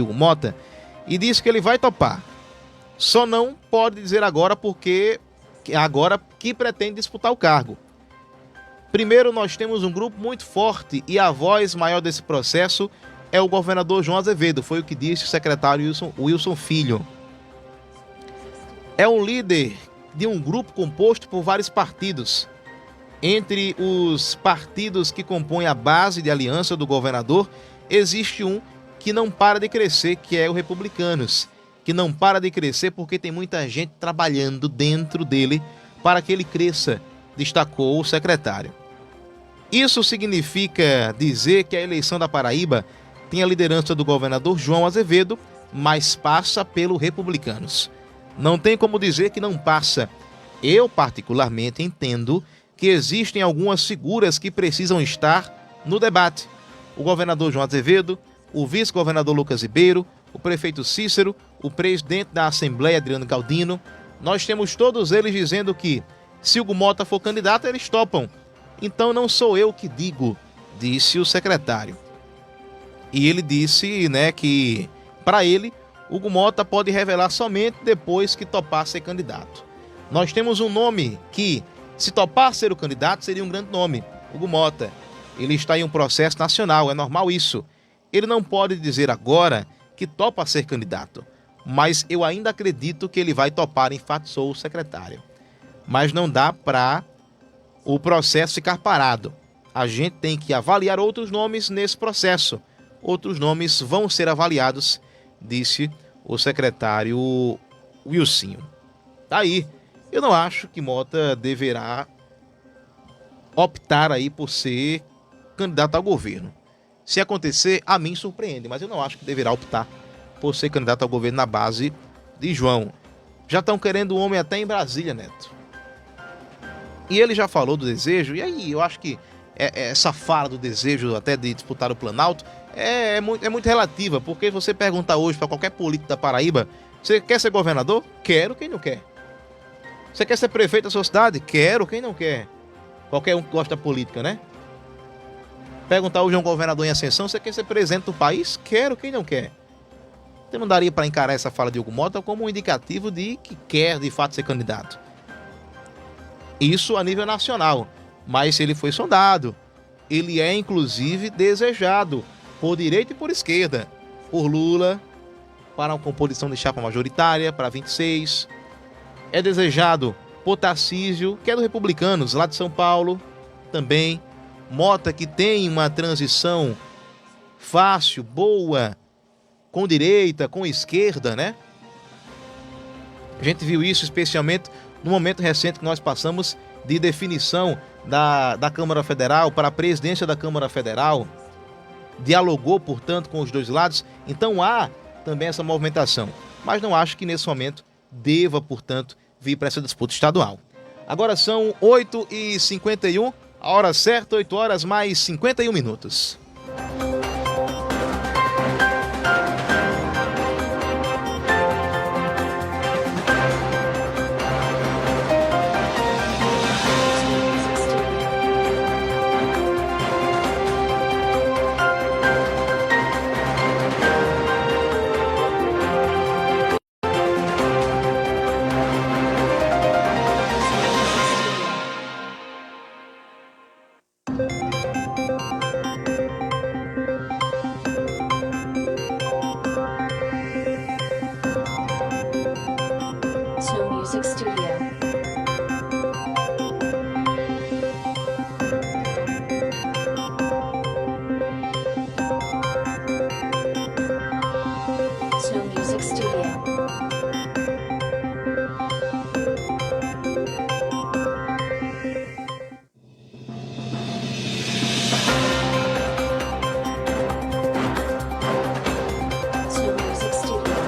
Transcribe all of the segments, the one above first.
Hugo Mota e disse que ele vai topar. Só não pode dizer agora porque agora que pretende disputar o cargo. Primeiro, nós temos um grupo muito forte e a voz maior desse processo é o governador João Azevedo, foi o que disse o secretário Wilson Filho. É um líder de um grupo composto por vários partidos. Entre os partidos que compõem a base de aliança do governador, existe um que não para de crescer, que é o Republicanos, que não para de crescer porque tem muita gente trabalhando dentro dele para que ele cresça, destacou o secretário. Isso significa dizer que a eleição da Paraíba tem a liderança do governador João Azevedo, mas passa pelo Republicanos. Não tem como dizer que não passa. Eu, particularmente, entendo que existem algumas figuras que precisam estar no debate. O governador João Azevedo, o vice-governador Lucas Ribeiro, o prefeito Cícero, o presidente da Assembleia Adriano Galdino. Nós temos todos eles dizendo que, se Hugo Mota for candidato, eles topam. Então não sou eu que digo, disse o secretário. E ele disse, que, para ele, Hugo Mota pode revelar somente depois que topar ser candidato. Nós temos um nome que, se topar ser o candidato, seria um grande nome, Hugo Mota. Ele está em um processo nacional, é normal isso. Ele não pode dizer agora que topa ser candidato, mas eu ainda acredito que ele vai topar, enfatizou o secretário. Mas não dá para o processo ficar parado. A gente tem que avaliar outros nomes nesse processo. Outros nomes vão ser avaliados, disse o secretário Wilsinho. Daí, eu não acho que Mota deverá optar aí por ser candidato ao governo. Se acontecer, a mim surpreende, mas eu não acho que deverá optar por ser candidato ao governo na base de João. Já estão querendo o homem até em Brasília, Neto. E ele já falou do desejo, e aí eu acho que essa fala do desejo até de disputar o Planalto é muito relativa, porque você perguntar hoje para qualquer político da Paraíba, você quer ser governador? Quero, quem não quer. Você quer ser prefeito da sua cidade? Quero, quem não quer. Qualquer um que gosta da política, né? Perguntar hoje a um governador em ascensão, você quer ser presidente do país? Quero, quem não quer. Então não daria para encarar essa fala de Hugo Mota como um indicativo de que quer de fato ser candidato. Isso a nível nacional, mas ele foi sondado. Ele é inclusive desejado por direita e por esquerda, por Lula, para uma composição de chapa majoritária, para 26. É desejado por Tarcísio, que é do Republicanos, lá de São Paulo, também. Mota, que tem uma transição fácil, boa, com direita, com esquerda, né? A gente viu isso especialmente no momento recente que nós passamos de definição da Câmara Federal para a presidência da Câmara Federal. Dialogou, portanto, com os dois lados. Então há também essa movimentação. Mas não acho que nesse momento deva, portanto, vir para essa disputa estadual. Agora são 8h51, a hora certa, 8 horas mais 51 minutos. Snow Music Studio. Snow Music Studio. Snow Music Studio.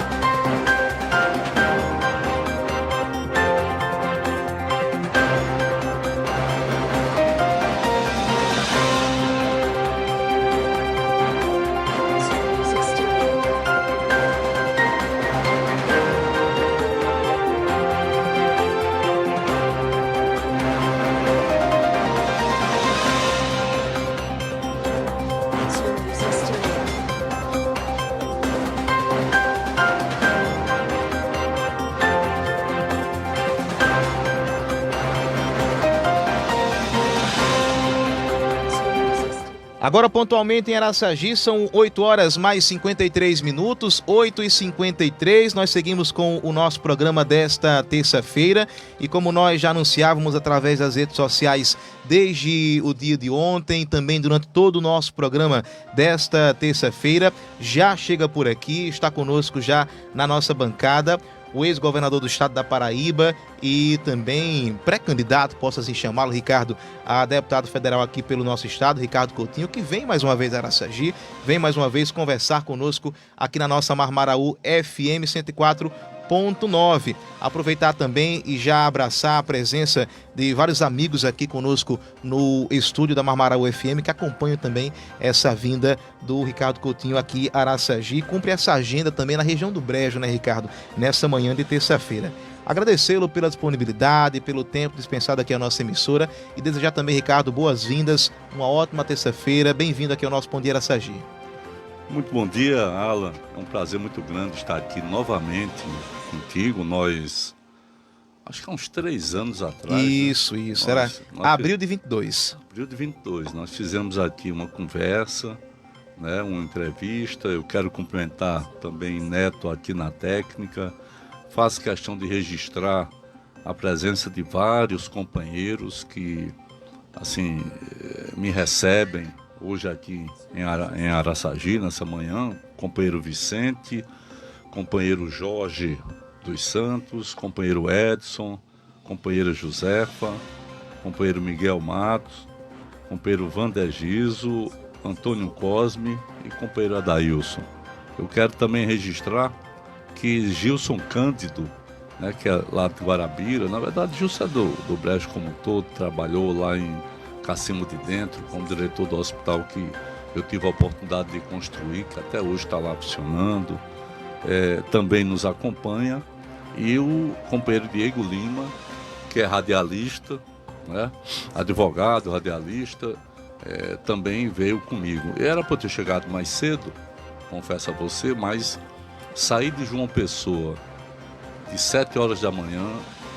Agora, pontualmente em Araçagi, são 8 horas mais 53 minutos, 8h53. Nós seguimos com o nosso programa desta terça-feira. E como nós já anunciávamos através das redes sociais desde o dia de ontem, também durante todo o nosso programa desta terça-feira, já chega por aqui, está conosco já na nossa bancada, o ex-governador do estado da Paraíba e também pré-candidato, posso assim chamá-lo, Ricardo, a deputado federal aqui pelo nosso estado, Ricardo Coutinho, que vem mais uma vez a Araçagi, vem mais uma vez conversar conosco aqui na nossa Marmaraú FM 104.9. Aproveitar também e já abraçar a presença de vários amigos aqui conosco no estúdio da Marmaraú FM, que acompanham também essa vinda do Ricardo Coutinho aqui a Araçagi. Cumpre essa agenda também na região do Brejo, né, Ricardo? Nessa manhã de terça-feira. Agradecê-lo pela disponibilidade, pelo tempo dispensado aqui à nossa emissora e desejar também, Ricardo, boas-vindas, uma ótima terça-feira. Bem-vindo aqui ao nosso Bom Dia Araçagi. Muito bom dia, Alan. É um prazer muito grande estar aqui novamente contigo. Nós, acho que há uns 3 anos atrás. Isso. Era abril de 22. Abril de 22. Nós fizemos aqui uma conversa, né, uma entrevista. Eu quero cumprimentar também Neto aqui na técnica. Faço questão de registrar a presença de vários companheiros que, assim, me recebem hoje aqui em Araçagi, nessa manhã. Companheiro Vicente, companheiro Jorge dos Santos, companheiro Edson, companheira Josefa, companheiro Miguel Matos, companheiro Vander Giso, Antônio Cosme e companheiro Adailson. Eu quero também registrar que Gilson Cândido, né, que é lá de Guarabira, na verdade Gilson é do Brejo como um todo, trabalhou lá em Cacimo de Dentro como diretor do hospital que eu tive a oportunidade de construir, que até hoje está lá funcionando, também nos acompanha, e o companheiro Diego Lima, que é radialista, né, advogado, radialista, também veio comigo. Era para eu ter chegado mais cedo, confesso a você, mas sair de João Pessoa de 7 horas da manhã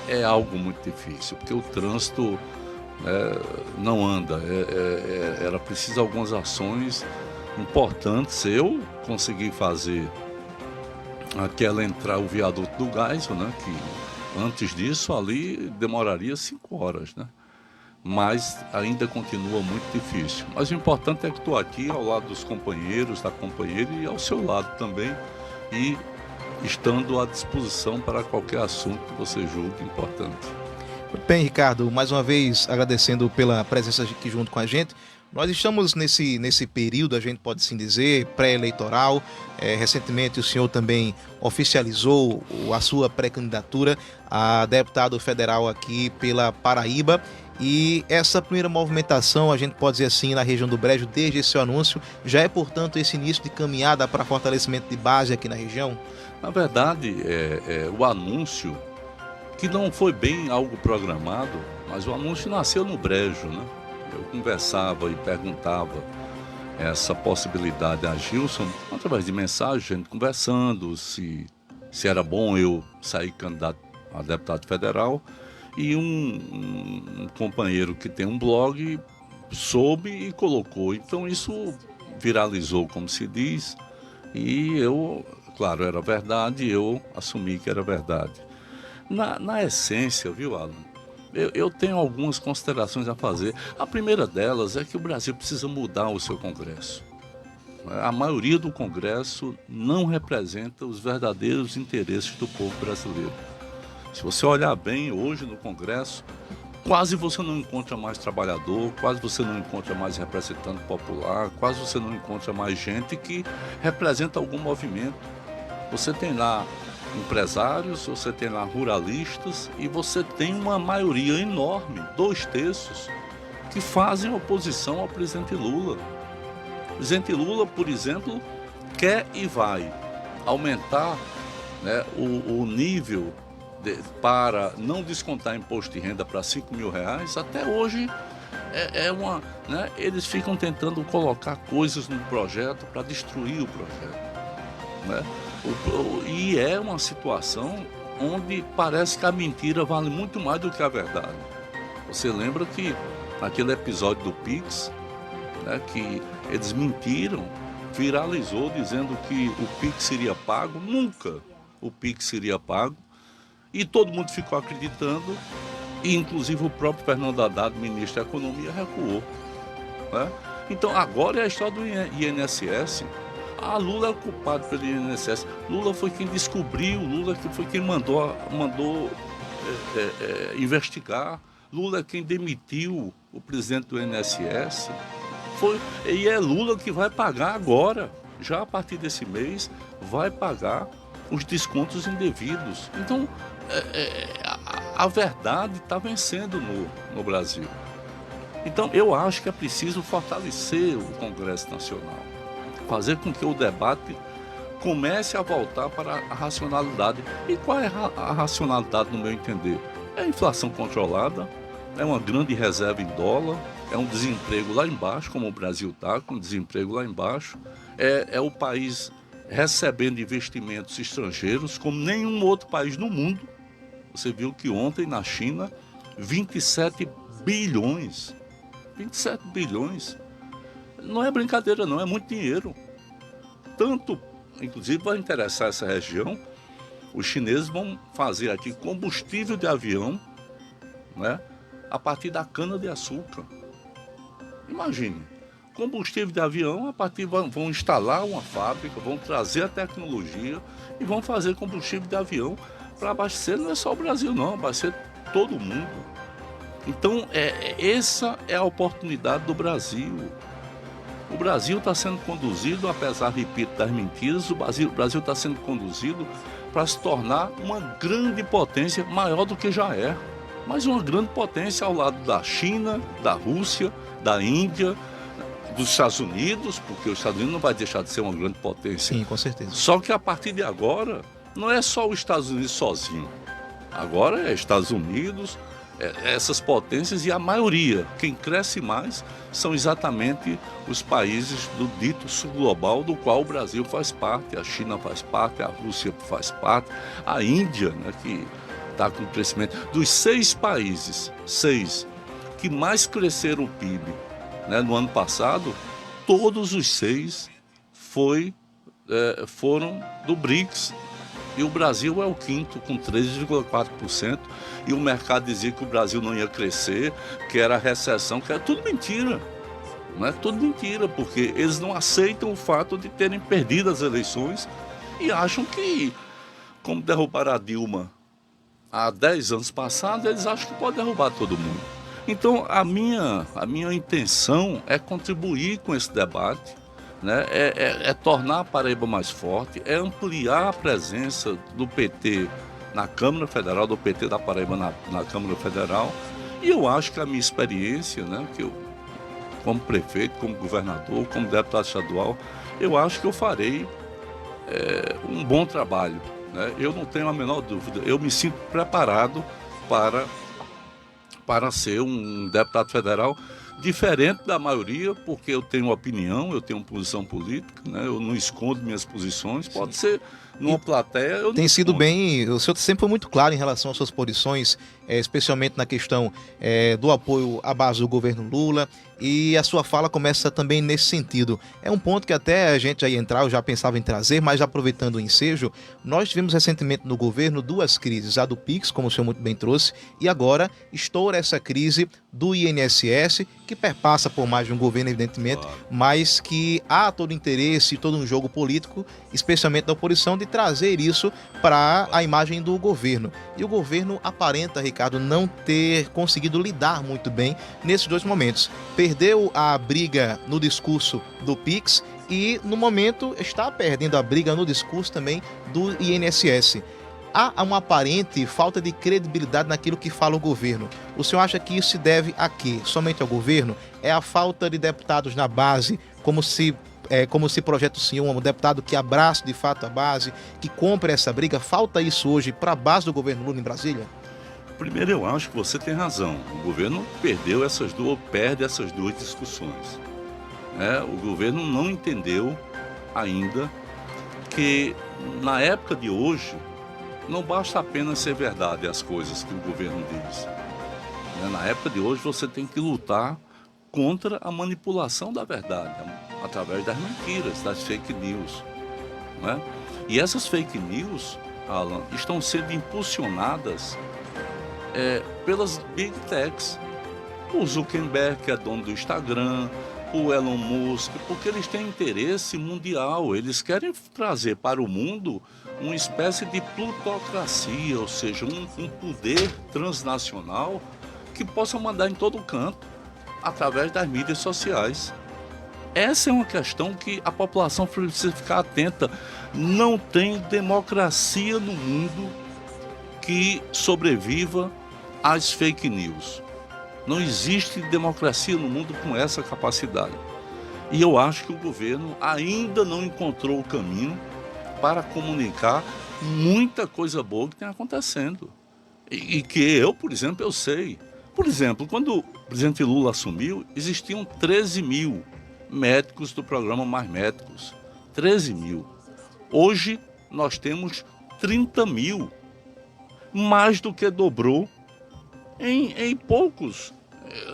é algo muito difícil, porque o trânsito não anda. Era preciso algumas ações importantes. Eu consegui fazer aquela entrar o viaduto do Geisel, né, que antes disso ali demoraria 5 horas, né? Mas ainda continua muito difícil. Mas o importante é que estou aqui ao lado dos companheiros, da companheira e ao seu lado também, e estando à disposição para qualquer assunto que você julgue importante. Muito bem, Ricardo, mais uma vez agradecendo pela presença aqui junto com a gente. Nós estamos nesse período, a gente pode assim dizer, pré-eleitoral. Recentemente o senhor também oficializou a sua pré-candidatura a deputado federal aqui pela Paraíba. E essa primeira movimentação, a gente pode dizer assim, na região do Brejo, desde esse anúncio, já é, portanto, esse início de caminhada para fortalecimento de base aqui na região? Na verdade, o anúncio, que não foi bem algo programado, mas o anúncio nasceu no Brejo, né? Eu conversava e perguntava essa possibilidade a Gilson, através de mensagem, gente conversando, se era bom eu sair candidato a deputado federal. E um companheiro que tem um blog soube e colocou. Então isso viralizou, como se diz, e eu, claro, era verdade, eu assumi que era verdade. Na essência, viu, Alan, eu tenho algumas considerações a fazer. A primeira delas é que o Brasil precisa mudar o seu Congresso. A maioria do Congresso não representa os verdadeiros interesses do povo brasileiro. Se você olhar bem, hoje no Congresso, quase você não encontra mais trabalhador, quase você não encontra mais representante popular, quase você não encontra mais gente que representa algum movimento. Você tem lá empresários, você tem lá ruralistas e você tem uma maioria enorme, 2/3, que fazem oposição ao presidente Lula. O presidente Lula, por exemplo, quer e vai aumentar, né, o nível para não descontar imposto de renda para R$5.000, até hoje né, eles ficam tentando colocar coisas no projeto para destruir o projeto, né? E é uma situação onde parece que a mentira vale muito mais do que a verdade. Você lembra que naquele episódio do Pix, né, que eles mentiram, viralizou dizendo que o Pix seria pago. Nunca o Pix seria pago. E todo mundo ficou acreditando, e inclusive o próprio Fernando Haddad, ministro da Economia, recuou, né? Então agora é a história do INSS. Lula é o culpado pelo INSS. Lula foi quem descobriu, Lula que foi quem mandou investigar. Lula é quem demitiu o presidente do INSS. E é Lula que vai pagar agora, já a partir desse mês, vai pagar os descontos indevidos. Então, a verdade está vencendo no Brasil. Então, eu acho que é preciso fortalecer o Congresso Nacional, fazer com que o debate comece a voltar para a racionalidade. E qual é a racionalidade, no meu entender? É a inflação controlada, é uma grande reserva em dólar, é um desemprego lá embaixo, como o Brasil está, com desemprego lá embaixo, é o país recebendo investimentos estrangeiros como nenhum outro país no mundo. Você viu que ontem na China, 27 bilhões. 27 bilhões. Não é brincadeira não, é muito dinheiro. Tanto, inclusive vai interessar essa região, os chineses vão fazer aqui combustível de avião, né, a partir da cana-de-açúcar. Imagine, combustível de avião, a partir vão instalar uma fábrica, vão trazer a tecnologia e vão fazer combustível de avião para abastecer, não é só o Brasil não, abastecer todo mundo. Então, essa é a oportunidade do Brasil. O Brasil está sendo conduzido, apesar, repito, das mentiras, o Brasil está sendo conduzido para se tornar uma grande potência, maior do que já é. Mas uma grande potência ao lado da China, da Rússia, da Índia, dos Estados Unidos, porque os Estados Unidos não vai deixar de ser uma grande potência. Sim, com certeza. Só que a partir de agora, não é só os Estados Unidos sozinho. Agora é Estados Unidos, essas potências, e a maioria, quem cresce mais, são exatamente os países do dito sul global, do qual o Brasil faz parte, a China faz parte, a Rússia faz parte, a Índia, né, que está com crescimento. Dos 6 países, 6 que mais cresceram o PIB, né, no ano passado, todos os 6 foram do BRICS. E o Brasil é o quinto, com 13,4%. E o mercado dizia que o Brasil não ia crescer, que era recessão, que era tudo mentira. Não é tudo mentira, porque eles não aceitam o fato de terem perdido as eleições e acham que, como derrubaram a Dilma há 10 anos passados, eles acham que pode derrubar todo mundo. Então, a minha intenção é contribuir com esse debate, né? É tornar a Paraíba mais forte, é ampliar a presença do PT na Câmara Federal, do PT da Paraíba na Câmara Federal. E eu acho que a minha experiência, né, que eu, como prefeito, como governador, como deputado estadual, eu acho que eu farei um bom trabalho, né? Eu não tenho a menor dúvida, eu me sinto preparado para ser um deputado federal, diferente da maioria, porque eu tenho opinião, eu tenho posição política, né? Eu não escondo minhas posições. Pode ser numa plateia, eu não Tem sido escondo. bem, o senhor sempre foi muito claro em relação às suas posições, especialmente na questão do apoio à base do governo Lula, e a sua fala começa também nesse sentido. É um ponto que até a gente já ia entrar, eu já pensava em trazer, mas aproveitando o ensejo, nós tivemos recentemente no governo 2 crises, a do Pix, como o senhor muito bem trouxe, e agora estoura essa crise do INSS, que perpassa por mais de um governo, evidentemente, Claro. mas que há todo interesse, todo um jogo político, especialmente da oposição, de trazer isso para a imagem do governo. E o governo aparenta, Ricardo, não ter conseguido lidar muito bem nesses 2 momentos. Perdeu a briga no discurso do Pix e, no momento, está perdendo a briga no discurso também do INSS. Há uma aparente falta de credibilidade naquilo que fala o governo. O senhor acha que isso se deve a quê? Somente ao governo? É a falta de deputados na base, como se projeta o senhor, um deputado que abraça de fato a base, que compre essa briga? Falta isso hoje para a base do governo Lula em Brasília? Primeiro, eu acho que você tem razão. O governo perde essas 2 discussões. O governo não entendeu ainda que, na época de hoje, não basta apenas ser verdade as coisas que o governo diz. Na época de hoje, você tem que lutar contra a manipulação da verdade, através das mentiras, das fake news, né? E essas fake news, Alan, estão sendo impulsionadas pelas Big Techs. O Zuckerberg, que é dono do Instagram, o Elon Musk, porque eles têm interesse mundial, eles querem trazer para o mundo uma espécie de plutocracia, ou seja, um poder transnacional que possa mandar em todo canto, através das mídias sociais. Essa é uma questão que a população precisa ficar atenta. Não tem democracia no mundo que sobreviva às fake news. Não existe democracia no mundo com essa capacidade. E eu acho que o governo ainda não encontrou o caminho para comunicar muita coisa boa que tem acontecendo. E que eu, por exemplo, eu sei. Por exemplo, quando o presidente Lula assumiu, existiam 13 mil médicos do programa Mais Médicos. 13 mil. Hoje nós temos 30 mil. Mais do que dobrou em poucos,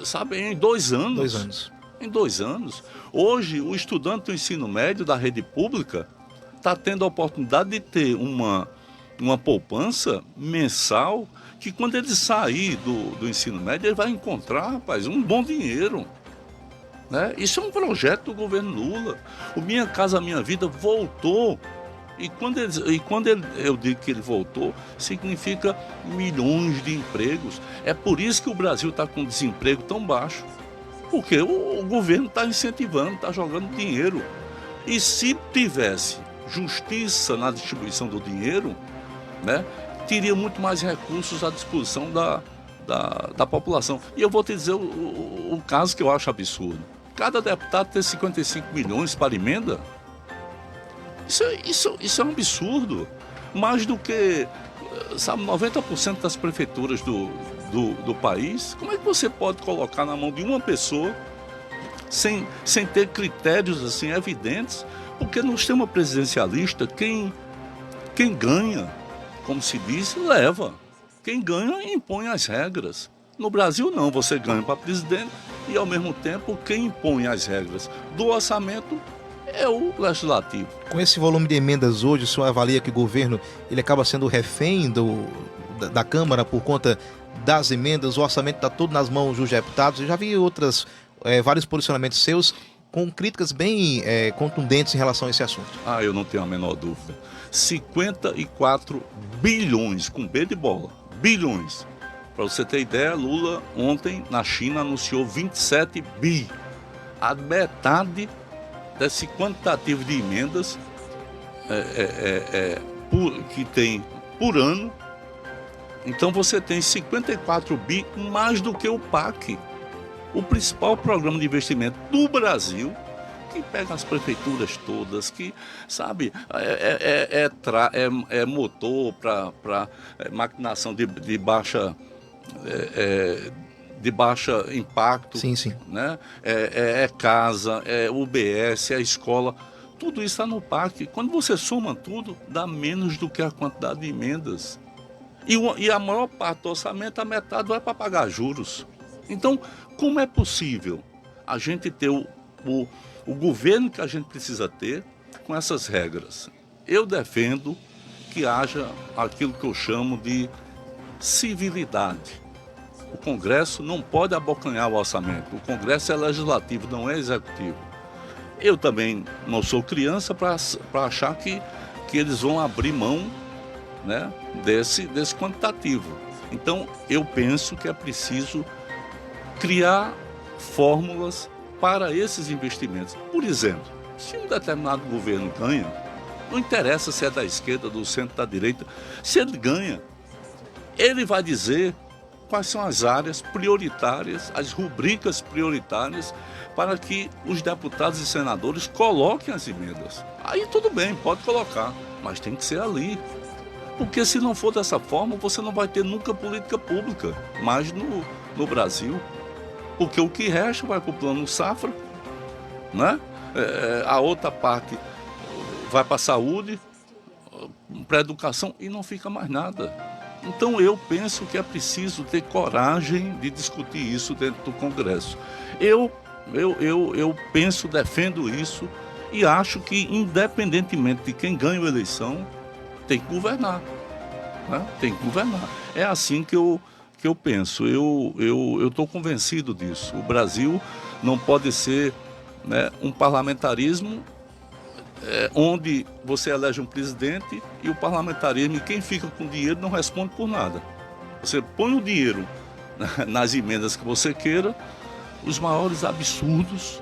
sabe, em 2 anos. 2 anos. Em 2 anos. Hoje, o estudante do ensino médio da rede pública está tendo a oportunidade de ter uma poupança mensal que, quando ele sair do ensino médio, ele vai encontrar, rapaz, um bom dinheiro. Né? Isso é um projeto do governo Lula. O Minha Casa Minha Vida voltou. E quando eu digo que ele voltou, significa milhões de empregos. É por isso que o Brasil está com desemprego tão baixo. Porque o governo está incentivando, está jogando dinheiro. E se tivesse justiça na distribuição do dinheiro, né, teria muito mais recursos à disposição da população. E eu vou te dizer o caso que eu acho absurdo. Cada deputado ter 55 milhões para emenda. Isso é um absurdo. Mais do que, sabe, 90% das prefeituras do país. Como é que você pode colocar na mão de uma pessoa sem ter critérios assim evidentes? Porque no sistema presidencialista, quem ganha, como se diz, leva. Quem ganha impõe as regras. No Brasil não, você ganha para presidente e ao mesmo tempo quem impõe as regras do orçamento é o legislativo. Com esse volume de emendas hoje, o senhor avalia que o governo ele acaba sendo refém da Câmara por conta das emendas, o orçamento está todo nas mãos dos deputados? Eu já vi vários posicionamentos seus com críticas bem contundentes em relação a esse assunto. Eu não tenho a menor dúvida. 54 bilhões, com B de bola, bilhões. Para você ter ideia, Lula ontem na China anunciou 27 bi. A metade desse quantitativo de emendas que tem por ano. Então você tem 54 bi, mais do que o PAC, o principal programa de investimento do Brasil, que pega as prefeituras todas, que, sabe, é motor para maquinação de baixa impacto. Sim, sim. Né? É casa, é UBS, é escola, tudo isso está no PAC. Quando você soma tudo, dá menos do que a quantidade de emendas. E a maior parte do orçamento, a metade vai para pagar juros. Então, como é possível a gente ter o governo que a gente precisa ter com essas regras? Eu defendo que haja aquilo que eu chamo de civilidade. O Congresso não pode abocanhar o orçamento. O Congresso é legislativo, não é executivo. Eu também não sou criança para achar que eles vão abrir mão, né, desse quantitativo. Então, eu penso que é preciso criar fórmulas para esses investimentos. Por exemplo, se um determinado governo ganha, não interessa se é da esquerda, do centro, da direita, se ele ganha, ele vai dizer quais são as áreas prioritárias, as rubricas prioritárias para que os deputados e senadores coloquem as emendas. Aí tudo bem, pode colocar, mas tem que ser ali. Porque se não for dessa forma, você não vai ter nunca política pública mais no Brasil. Porque o que resta vai para o plano safra, né? A outra parte vai para a saúde, para a educação e não fica mais nada. Então eu penso que é preciso ter coragem de discutir isso dentro do Congresso. Eu Eu penso, defendo isso e acho que, independentemente de quem ganha a eleição, tem que governar. Né? Tem que governar. É assim que eu penso. Eu estou convencido disso. O Brasil não pode ser, né, um parlamentarismo onde você elege um presidente e o parlamentarismo, e quem fica com dinheiro não responde por nada. Você põe o dinheiro nas emendas que você queira, os maiores absurdos,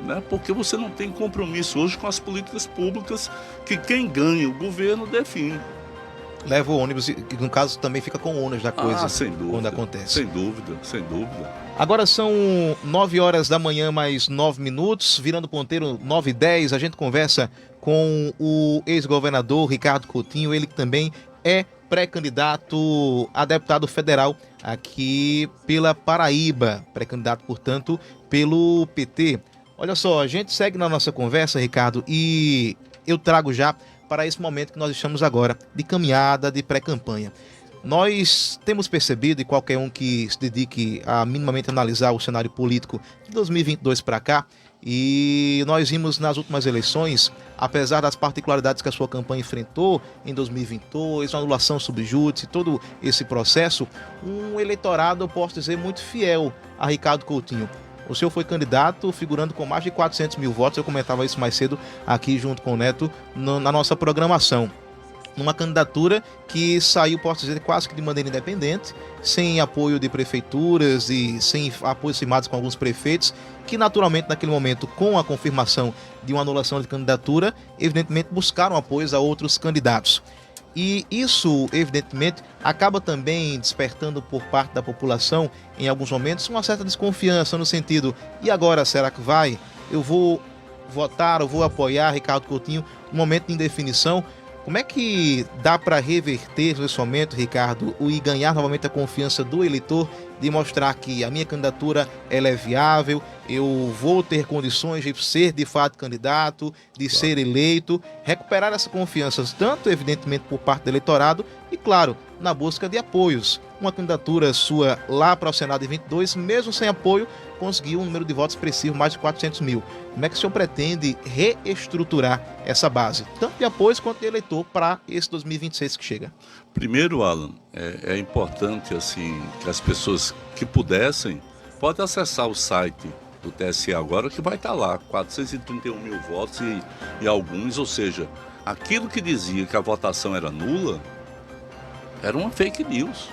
né, porque você não tem compromisso hoje com as políticas públicas que quem ganha o governo define. Leva o ônibus e, no caso, também fica com o ônus da coisa Sem dúvida, quando acontece. Sem dúvida, sem dúvida. Agora são 9 horas da manhã, mais 9 minutos, virando ponteiro 9h10, a gente conversa com o ex-governador Ricardo Coutinho, ele que também é pré-candidato a deputado federal aqui pela Paraíba, pré-candidato, portanto, pelo PT. Olha só, a gente segue na nossa conversa, Ricardo, e eu trago já para esse momento que nós estamos agora, de caminhada, de pré-campanha. Nós temos percebido, e qualquer um que se dedique a minimamente analisar o cenário político de 2022 para cá, e nós vimos nas últimas eleições, apesar das particularidades que a sua campanha enfrentou em 2022, a anulação subjúdice, todo esse processo, um eleitorado, eu posso dizer, muito fiel a Ricardo Coutinho. O senhor foi candidato figurando com mais de 400 mil votos, eu comentava isso mais cedo aqui junto com o Neto na nossa programação. Uma candidatura que saiu, posso dizer, quase que de maneira independente, sem apoio de prefeituras e sem apoios firmados com alguns prefeitos, que naturalmente naquele momento, com a confirmação de uma anulação de candidatura, evidentemente buscaram apoios a outros candidatos. E isso, evidentemente, acaba também despertando por parte da população, em alguns momentos, uma certa desconfiança no sentido, e agora, será que vai? Eu vou votar, eu vou apoiar Ricardo Coutinho, um momento de indefinição. Como é que dá para reverter nesse momento, Ricardo, e ganhar novamente a confiança do eleitor de mostrar que a minha candidatura ela é viável, eu vou ter condições de ser de fato candidato, de ser eleito, recuperar essa confiança, tanto evidentemente por parte do eleitorado e, claro, na busca de apoios. Uma candidatura sua lá para o Senado em 22, mesmo sem apoio, conseguiu um número de votos expressivo, mais de 400 mil. Como é que o senhor pretende reestruturar essa base, tanto de apoios quanto de eleitor, para esse 2026 que chega? Primeiro, Alan, é importante assim, que as pessoas que pudessem, podem acessar o site do TSE agora, que vai estar lá, 431 mil votos e alguns, ou seja, aquilo que dizia que a votação era nula, era uma fake news.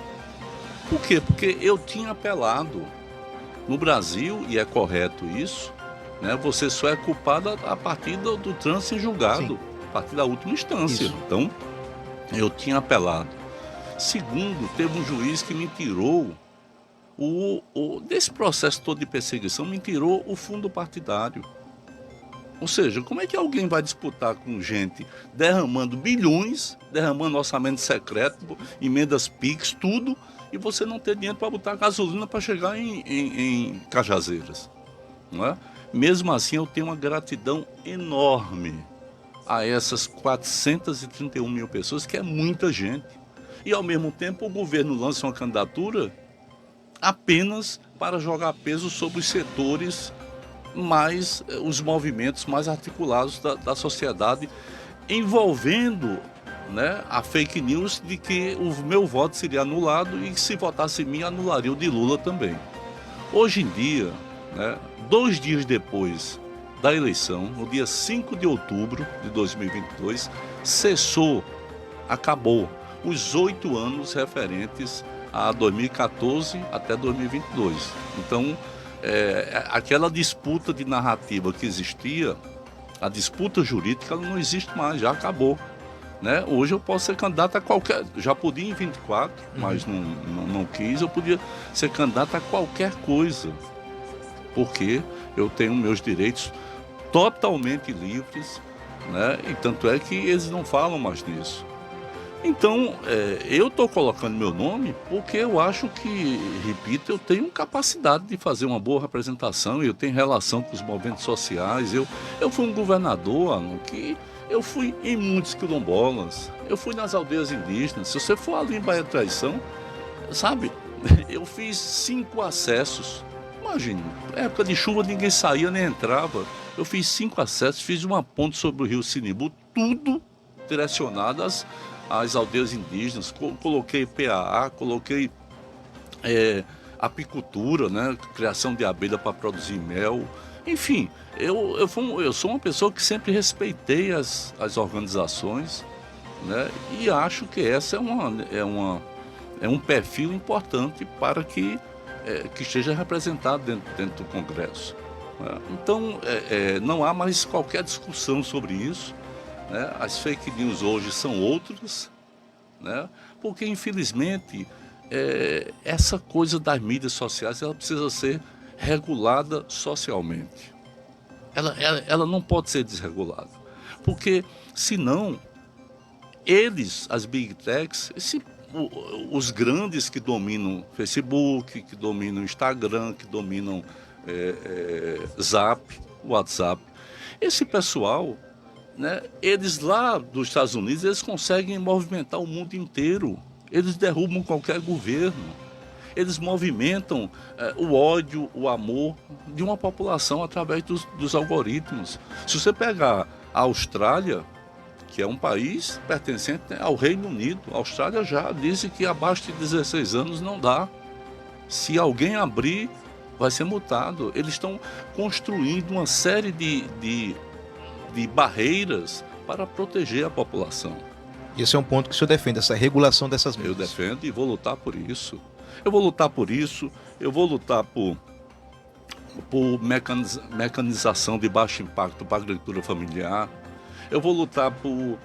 Por quê? Porque eu tinha apelado. No Brasil, e é correto isso, né, você só é culpado a partir do trânsito em julgado, a partir da última instância. Isso. Então, eu tinha apelado. Segundo, teve um juiz que me tirou, desse processo todo de perseguição, me tirou o fundo partidário. Ou seja, como é que alguém vai disputar com gente derramando bilhões, derramando orçamento secreto, emendas PIX, tudo, e você não ter dinheiro para botar gasolina para chegar em Cajazeiras, não é? Mesmo assim, eu tenho uma gratidão enorme a essas 431 mil pessoas, que é muita gente. E, ao mesmo tempo, o governo lança uma candidatura apenas para jogar peso sobre os setores mais, os movimentos mais articulados da sociedade, envolvendo, né, a fake news de que o meu voto seria anulado e que, se votasse em mim, anularia o de Lula também. Hoje em dia, né, 2 dias depois da eleição, no dia 5 de outubro de 2022, acabou os 8 anos referentes a 2014 até 2022. Então, aquela disputa de narrativa que existia, a disputa jurídica, ela não existe mais, já acabou. Né? Hoje eu posso ser candidato a qualquer... Já podia em 24, mas não quis. Eu podia ser candidato a qualquer coisa, porque eu tenho meus direitos totalmente livres, né? E tanto é que eles não falam mais nisso. Então, eu estou colocando meu nome porque eu acho que, repito, eu tenho capacidade de fazer uma boa representação, eu tenho relação com os movimentos sociais. Eu fui um governador, Alan, que eu fui em muitos quilombolas, eu fui nas aldeias indígenas. Se você for ali em Baía Traição, sabe, eu fiz 5 acessos, Imagine, época de chuva ninguém saía nem entrava. Eu fiz 5 acessos, fiz uma ponte sobre o rio Sinibu, tudo direcionado às aldeias indígenas. Coloquei PAA, coloquei apicultura, né? Criação de abelha para produzir mel. Enfim, eu sou uma pessoa que sempre respeitei as organizações, né? E acho que essa é um perfil importante para que esteja representado dentro do Congresso. Né? Então, não há mais qualquer discussão sobre isso. Né? As fake news hoje são outras, né? Porque, infelizmente, essa coisa das mídias sociais ela precisa ser regulada socialmente. Ela não pode ser desregulada. Porque, senão, as Big Techs, os grandes que dominam Facebook, que dominam Instagram, que dominam Zap, WhatsApp, esse pessoal, né, eles lá dos Estados Unidos, eles conseguem movimentar o mundo inteiro. Eles derrubam qualquer governo. Eles movimentam o ódio, o amor de uma população através dos algoritmos. Se você pegar a Austrália, que é um país pertencente ao Reino Unido, a Austrália já disse que abaixo de 16 anos não dá. Se alguém abrir, vai ser multado. Eles estão construindo uma série de barreiras para proteger a população. Esse é um ponto que o senhor defende, essa regulação dessas mídias. Eu defendo e vou lutar por isso. Eu vou lutar por isso, eu vou lutar por mecanização de baixo impacto para a agricultura familiar, eu vou lutar por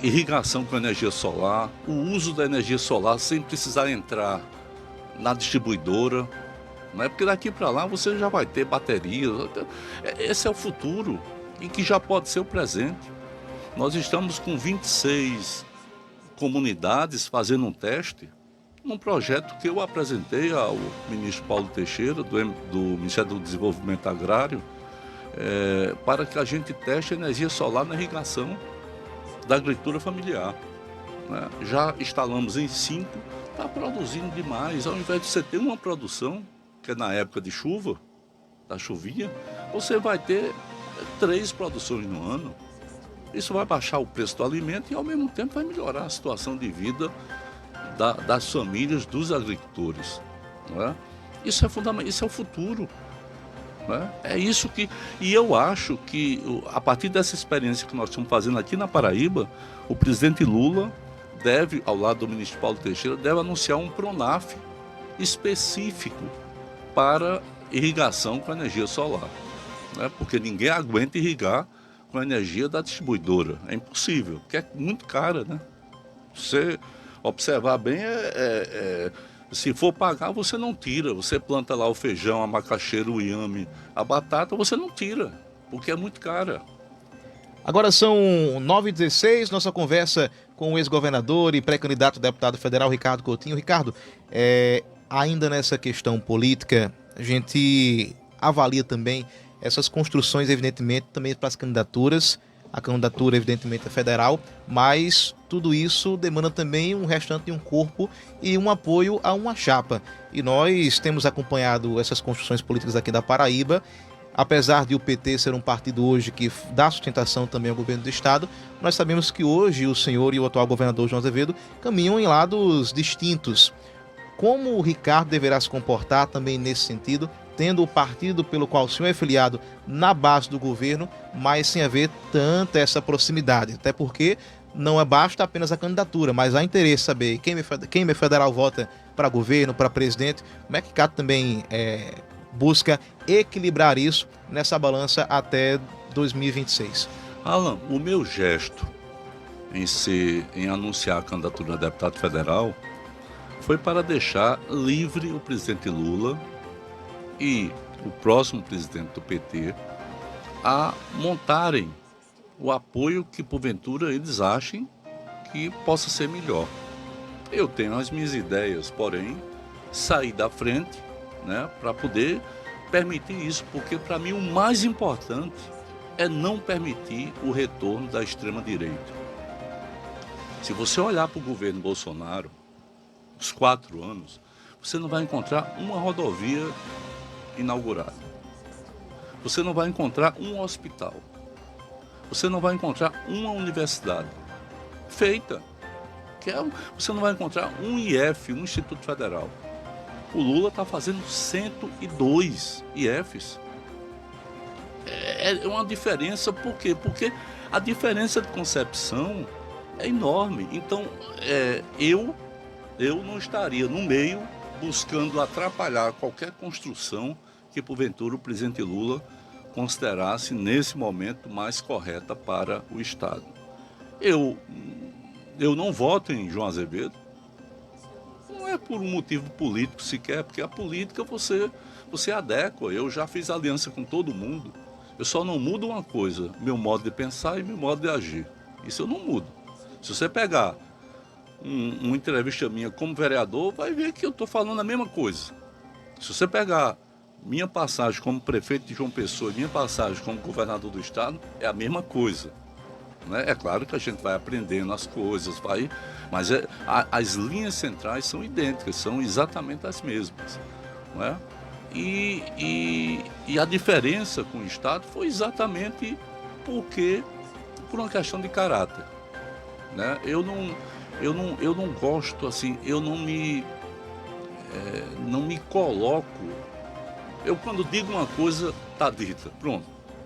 irrigação com energia solar, o uso da energia solar sem precisar entrar na distribuidora, não é? Porque daqui para lá você já vai ter baterias. Esse é o futuro e que já pode ser o presente. Nós estamos com 26 comunidades fazendo um teste num projeto que eu apresentei ao ministro Paulo Teixeira, do Ministério do Desenvolvimento Agrário, para que a gente teste energia solar na irrigação da agricultura familiar. Né? Já instalamos em 5, está produzindo demais. Ao invés de você ter uma produção, que é na época de chuva, da chuvinha, você vai ter 3 produções no ano. Isso vai baixar o preço do alimento e, ao mesmo tempo, vai melhorar a situação de vida das famílias, dos agricultores. Não é? Isso é fundamental, isso é o futuro. Não é? É isso que... E eu acho que, a partir dessa experiência que nós estamos fazendo aqui na Paraíba, o presidente Lula deve, ao lado do ministro Paulo Teixeira, deve anunciar um PRONAF específico para irrigação com energia solar. Não é? Porque ninguém aguenta irrigar com a energia da distribuidora. É impossível, porque é muito cara, né? Você observar bem, se for pagar, você não tira. Você planta lá o feijão, a macaxeira, o inhame, a batata, você não tira, porque é muito cara. Agora são 9h16, nossa conversa com o ex-governador e pré-candidato a deputado federal, Ricardo Coutinho. Ricardo, ainda nessa questão política, a gente avalia também essas construções, evidentemente, também para as candidaturas. A candidatura, evidentemente, é federal, mas tudo isso demanda também um restante de um corpo e um apoio a uma chapa. E nós temos acompanhado essas construções políticas aqui da Paraíba. Apesar de o PT ser um partido hoje que dá sustentação também ao governo do estado, nós sabemos que hoje o senhor e o atual governador João Azevedo caminham em lados distintos. Como o Ricardo deverá se comportar também nesse sentido, tendo o partido pelo qual o senhor é filiado na base do governo, mas sem haver tanta essa proximidade? Até porque não basta apenas a candidatura, mas há interesse em saber quem federal vota para governo, para presidente. Como é que o Ricardo também busca equilibrar isso nessa balança até 2026? Alan, o meu gesto em anunciar a candidatura a deputado federal foi para deixar livre o presidente Lula e o próximo presidente do PT a montarem o apoio que porventura eles achem que possa ser melhor. Eu tenho as minhas ideias, porém, sair da frente, né, para poder permitir isso, porque para mim o mais importante é não permitir o retorno da extrema-direita. Se você olhar para o governo Bolsonaro, os 4 anos, você não vai encontrar uma rodovia inaugurada. Você não vai encontrar um hospital. Você não vai encontrar uma universidade feita. Você não vai encontrar um IF, um Instituto Federal. O Lula está fazendo 102 IFs. É uma diferença, por quê? Porque a diferença de concepção é enorme. Então, eu não estaria no meio buscando atrapalhar qualquer construção que, porventura, o presidente Lula considerasse, nesse momento, mais correta para o Estado. Eu não voto em João Azevedo, não é por um motivo político sequer, porque a política você adequa. Eu já fiz aliança com todo mundo. Eu só não mudo uma coisa, meu modo de pensar e meu modo de agir. Isso eu não mudo. Se você pegar uma entrevista minha como vereador, vai ver que eu estou falando a mesma coisa. Se você pegar minha passagem como prefeito de João Pessoa e minha passagem como governador do estado, é a mesma coisa. Né? É claro que a gente vai aprendendo as coisas, mas as linhas centrais são idênticas, são exatamente as mesmas. Né? E a diferença com o Estado foi exatamente por uma questão de caráter. Né? Eu não gosto, assim, eu não me coloco. Eu, quando digo uma coisa, tá dita, pronto.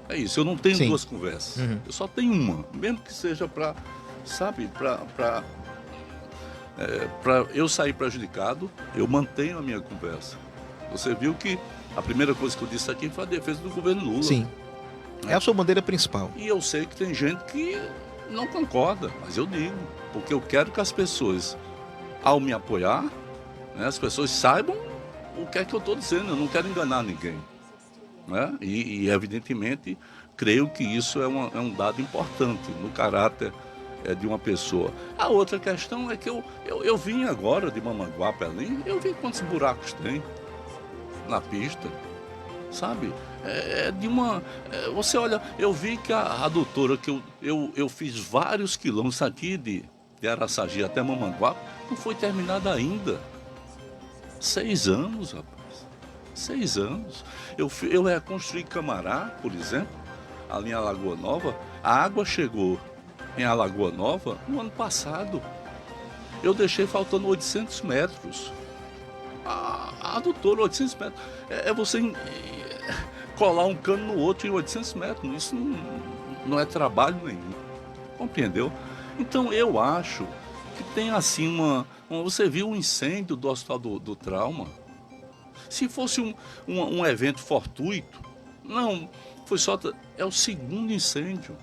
É isso, eu não tenho duas conversas. Uhum. Eu só tenho uma, mesmo que seja para eu sair prejudicado, eu mantenho a minha conversa. Você viu que a primeira coisa que eu disse aqui foi a defesa do governo Lula. Sim, é a sua bandeira principal. E eu sei que tem gente que não concorda, mas eu digo, porque eu quero que as pessoas, ao me apoiar, né, as pessoas saibam o que é que eu estou dizendo, eu não quero enganar ninguém. Né? E evidentemente, creio que isso é um dado importante no caráter de uma pessoa. A outra questão é que eu vim agora de Mamanguape ali, eu vi quantos buracos tem na pista, sabe? Você olha, eu vi que a adutora que eu fiz vários quilômetros aqui de Araçagi até Mamanguape, não foi terminada ainda. 6 anos, rapaz. 6 anos. Eu reconstruí Camará, por exemplo, ali em Alagoa Nova. A água chegou em Alagoa Nova no ano passado. Eu deixei faltando 800 metros. A adutora, 800 metros. É você colar um cano no outro em 800 metros. Isso não é trabalho nenhum. Compreendeu? Então eu acho que tem assim você viu o incêndio do Hospital do Trauma? Se fosse um evento fortuito, não, foi só. É o segundo incêndio.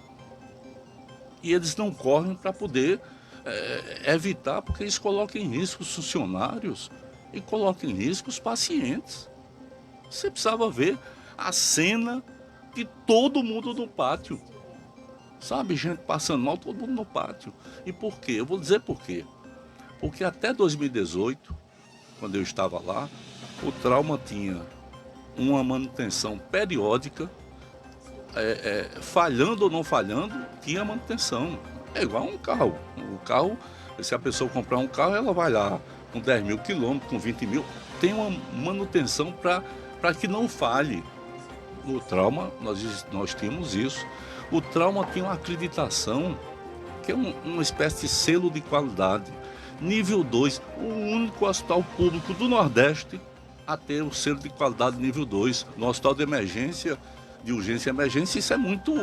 E eles não correm para poder evitar, porque eles colocam em risco os funcionários e colocam em risco os pacientes. Você precisava ver a cena de todo mundo no pátio. Sabe, gente passando mal, todo mundo no pátio. E por quê? Eu vou dizer por quê. Porque até 2018, quando eu estava lá, o Trauma tinha uma manutenção periódica, falhando ou não falhando, tinha manutenção. É igual um carro. O carro, se a pessoa comprar um carro, ela vai lá com 10 mil quilômetros, com 20 mil, tem uma manutenção para que não falhe. No Trauma, nós tínhamos isso. O Trauma tinha uma acreditação, que é uma espécie de selo de qualidade. Nível 2, o único hospital público do Nordeste a ter o selo de qualidade nível 2. No hospital de emergência, de urgência e emergência, isso é muito,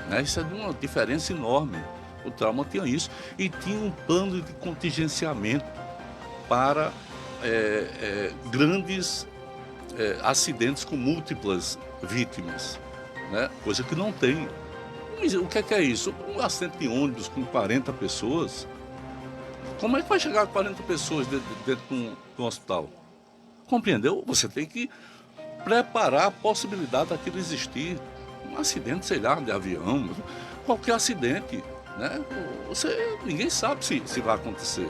né, isso é de uma diferença enorme. O Trauma tinha isso. E tinha um plano de contingenciamento para grandes acidentes com múltiplas vítimas, né? Coisa que não tem. O que é isso? Um acidente de ônibus com 40 pessoas, como é que vai chegar a 40 pessoas dentro de um hospital? Compreendeu? Você tem que preparar a possibilidade daquilo existir. Um acidente, sei lá, de avião, qualquer acidente, né? Ninguém sabe se vai acontecer.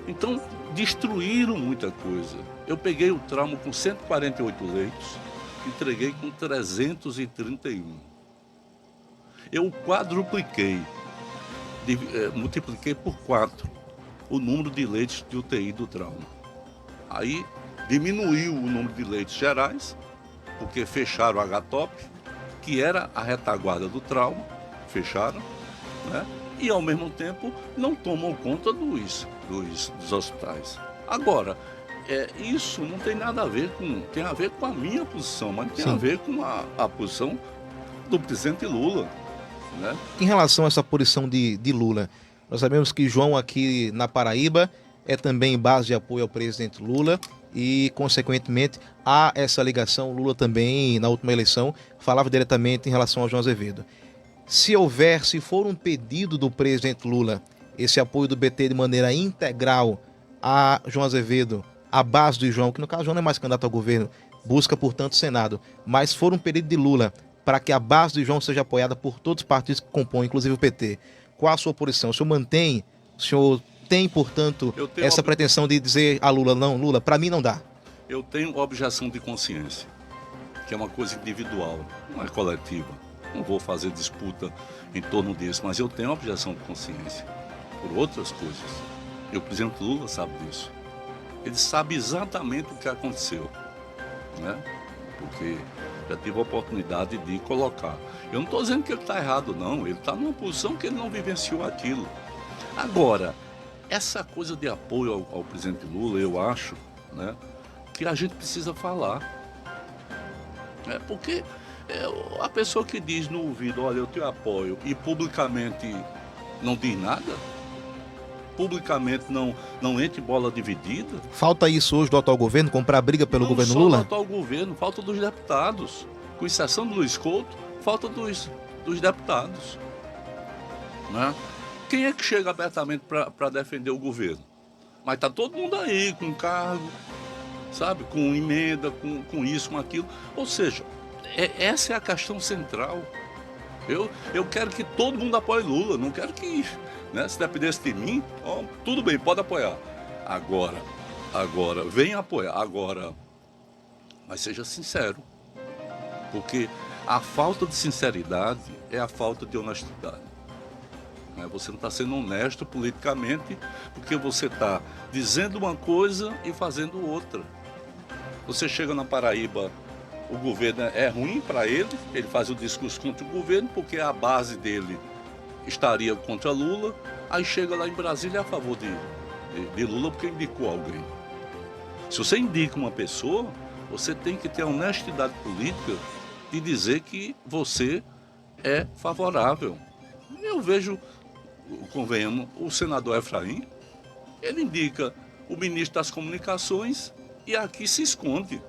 Então, destruíram muita coisa. Eu peguei o Trauma com 148 leitos, entreguei com 331. Eu quadrupliquei, multipliquei por 4 o número de leitos de UTI do Trauma. Aí diminuiu o número de leitos gerais, porque fecharam a HTOP, que era a retaguarda do trauma, fecharam, né? E ao mesmo tempo não tomam conta dos hospitais. Agora, isso não tem nada a ver tem a ver com a minha posição, mas tem Sim. a ver com a posição do presidente Lula, né? Em relação a essa posição de Lula, nós sabemos que João aqui na Paraíba é também base de apoio ao presidente Lula e, consequentemente, há essa ligação. Lula também, na última eleição, falava diretamente em relação ao João Azevedo. Se for um pedido do presidente Lula, esse apoio do BT de maneira integral a João Azevedo, a base do João, que no caso João não é mais candidato ao governo, busca, portanto, o Senado, mas for um pedido de Lula para que a base do João seja apoiada por todos os partidos que compõem, inclusive o PT, qual a sua posição? O senhor tem, portanto, essa pretensão de dizer a Lula, não, Lula, para mim não dá? Eu tenho objeção de consciência, que é uma coisa individual, não é coletiva. Não vou fazer disputa em torno disso, mas eu tenho objeção de consciência por outras coisas. E o presidente Lula sabe disso. Ele sabe exatamente o que aconteceu, né? Porque já tive a oportunidade de colocar. Eu não estou dizendo que ele está errado, não. Ele está numa posição que ele não vivenciou aquilo. Agora, essa coisa de apoio ao presidente Lula, eu acho, né, que a gente precisa falar. Porque a pessoa que diz no ouvido, olha, eu tenho apoio, e publicamente não diz nada, publicamente não entra em bola dividida. Falta isso hoje do atual governo, comprar briga pelo governo Lula? Não só do atual governo, falta dos deputados. Com exceção do Luiz Couto, falta dos deputados. Né? Quem é que chega abertamente para defender o governo? Mas está todo mundo aí, com cargo, sabe? Com emenda, com isso, com aquilo. Ou seja, essa é a questão central. Eu quero que todo mundo apoie Lula, não quero que, né, se dependesse de mim, tudo bem, pode apoiar. Agora, venha apoiar. Agora, mas seja sincero. Porque a falta de sinceridade é a falta de honestidade. Você não está sendo honesto politicamente, porque você está dizendo uma coisa e fazendo outra. Você chega na Paraíba, o governo é ruim para ele faz o discurso contra o governo, porque a base dele estaria contra Lula, aí chega lá em Brasília é a favor de Lula porque indicou alguém. Se você indica uma pessoa, você tem que ter a honestidade política de dizer que você é favorável. Eu vejo, convenhamos, o senador Efraim, ele indica o ministro das Comunicações e aqui se esconde.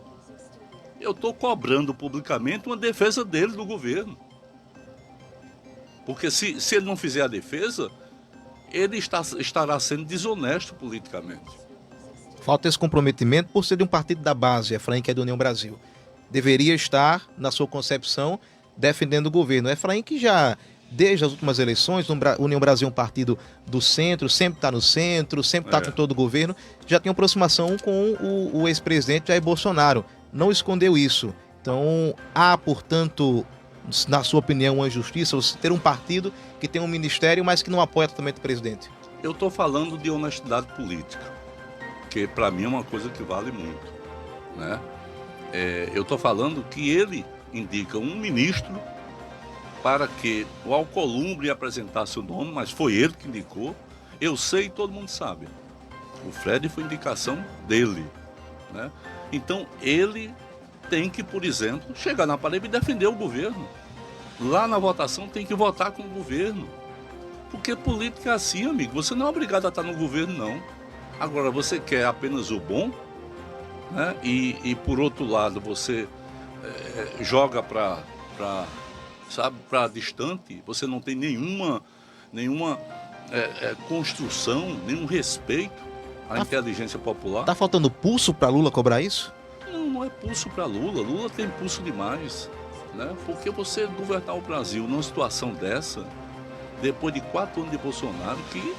Eu estou cobrando publicamente uma defesa dele do governo. Porque se ele não fizer a defesa, ele estará sendo desonesto politicamente. Falta esse comprometimento por ser de um partido da base, Efraim, que é do União Brasil. Deveria estar, na sua concepção, defendendo o governo. Efraim que já, desde as últimas eleições, o União Brasil é um partido do centro, sempre está no centro, sempre está com todo o governo, já tem uma aproximação com o ex-presidente Jair Bolsonaro. Não escondeu isso. Então, há, portanto, na sua opinião, uma injustiça você ter um partido que tem um ministério, mas que não apoia totalmente o presidente? Eu estou falando de honestidade política, que para mim é uma coisa que vale muito, né? Eu estou falando que ele indica um ministro para que o Alcolumbre apresentasse o nome, mas foi ele que indicou. Eu sei e todo mundo sabe. O Fred foi indicação dele, né? Então, ele tem que, por exemplo, chegar na Paraíba e defender o governo. Lá na votação tem que votar com o governo. Porque política é assim, amigo. Você não é obrigado a estar no governo, não. Agora, você quer apenas o bom, né? E por outro lado, você joga para distante. Você não tem nenhuma construção, nenhum respeito à inteligência popular. Tá faltando pulso para Lula cobrar isso? Não é pulso para Lula. Lula tem pulso demais, né? Porque você governar o Brasil numa situação dessa, depois de 4 anos de Bolsonaro, que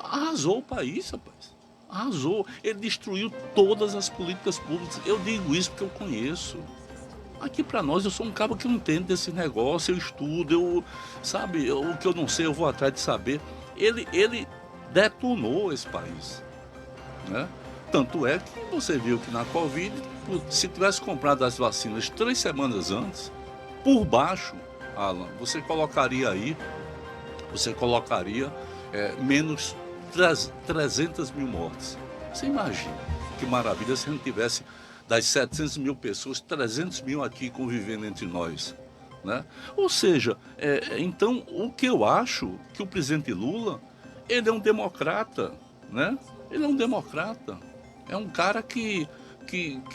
arrasou o país, rapaz. Arrasou. Ele destruiu todas as políticas públicas. Eu digo isso porque eu conheço. Aqui para nós, eu sou um cara que não entende desse negócio, eu estudo, o que eu não sei, eu vou atrás de saber. Ele detonou esse país, né? Tanto é que você viu que na Covid, se tivesse comprado as vacinas 3 semanas antes, por baixo, Alan, você colocaria menos 300 mil mortes. Você imagina que maravilha se a gente tivesse das 700 mil pessoas, 300 mil aqui convivendo entre nós. Né? Ou seja, então o que eu acho que o presidente Lula, ele é um democrata, né? Ele é um democrata, é um cara que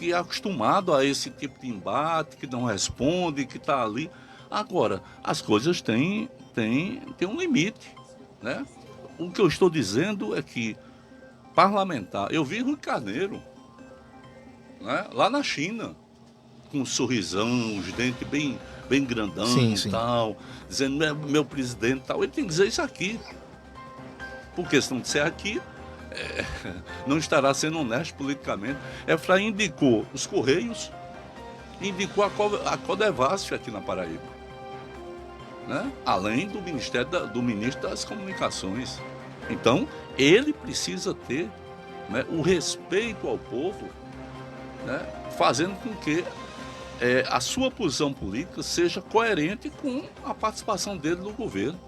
é acostumado a esse tipo de embate, que não responde, que está ali. Agora, as coisas têm um limite, né? O que eu estou dizendo é que parlamentar, eu vi Rui Carneiro, né? Lá na China, com um sorrisão, os dentes bem grandão e tal, dizendo, meu presidente tal. Ele tem que dizer isso aqui. Porque se não disser aqui, não estará sendo honesto politicamente. Efraim indicou os Correios, indicou a Codevasf aqui na Paraíba. Né? Além do ministro das Comunicações. Então, ele precisa ter, né, o respeito ao povo, né, fazendo com que a sua posição política seja coerente com a participação dele no governo.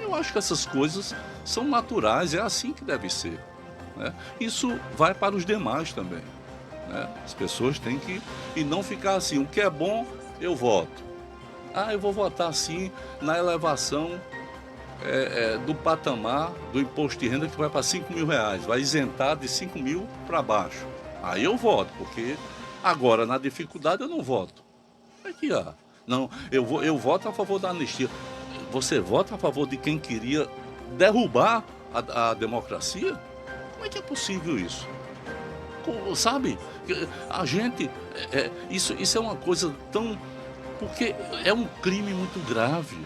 Eu acho que essas coisas são naturais, é assim que deve ser. Né? Isso vai para os demais também. Né? As pessoas têm que... E não ficar assim, o que é bom, eu voto. Eu vou votar assim na elevação do patamar do imposto de renda que vai para 5 mil reais. Vai isentar de 5 mil para baixo. Aí eu voto, porque... Agora, na dificuldade, eu não voto. Aqui, não, eu voto a favor da anistia. Você vota a favor de quem queria derrubar a democracia? Como é que é possível isso? Sabe? A gente... Isso é uma coisa tão... Porque é um crime muito grave.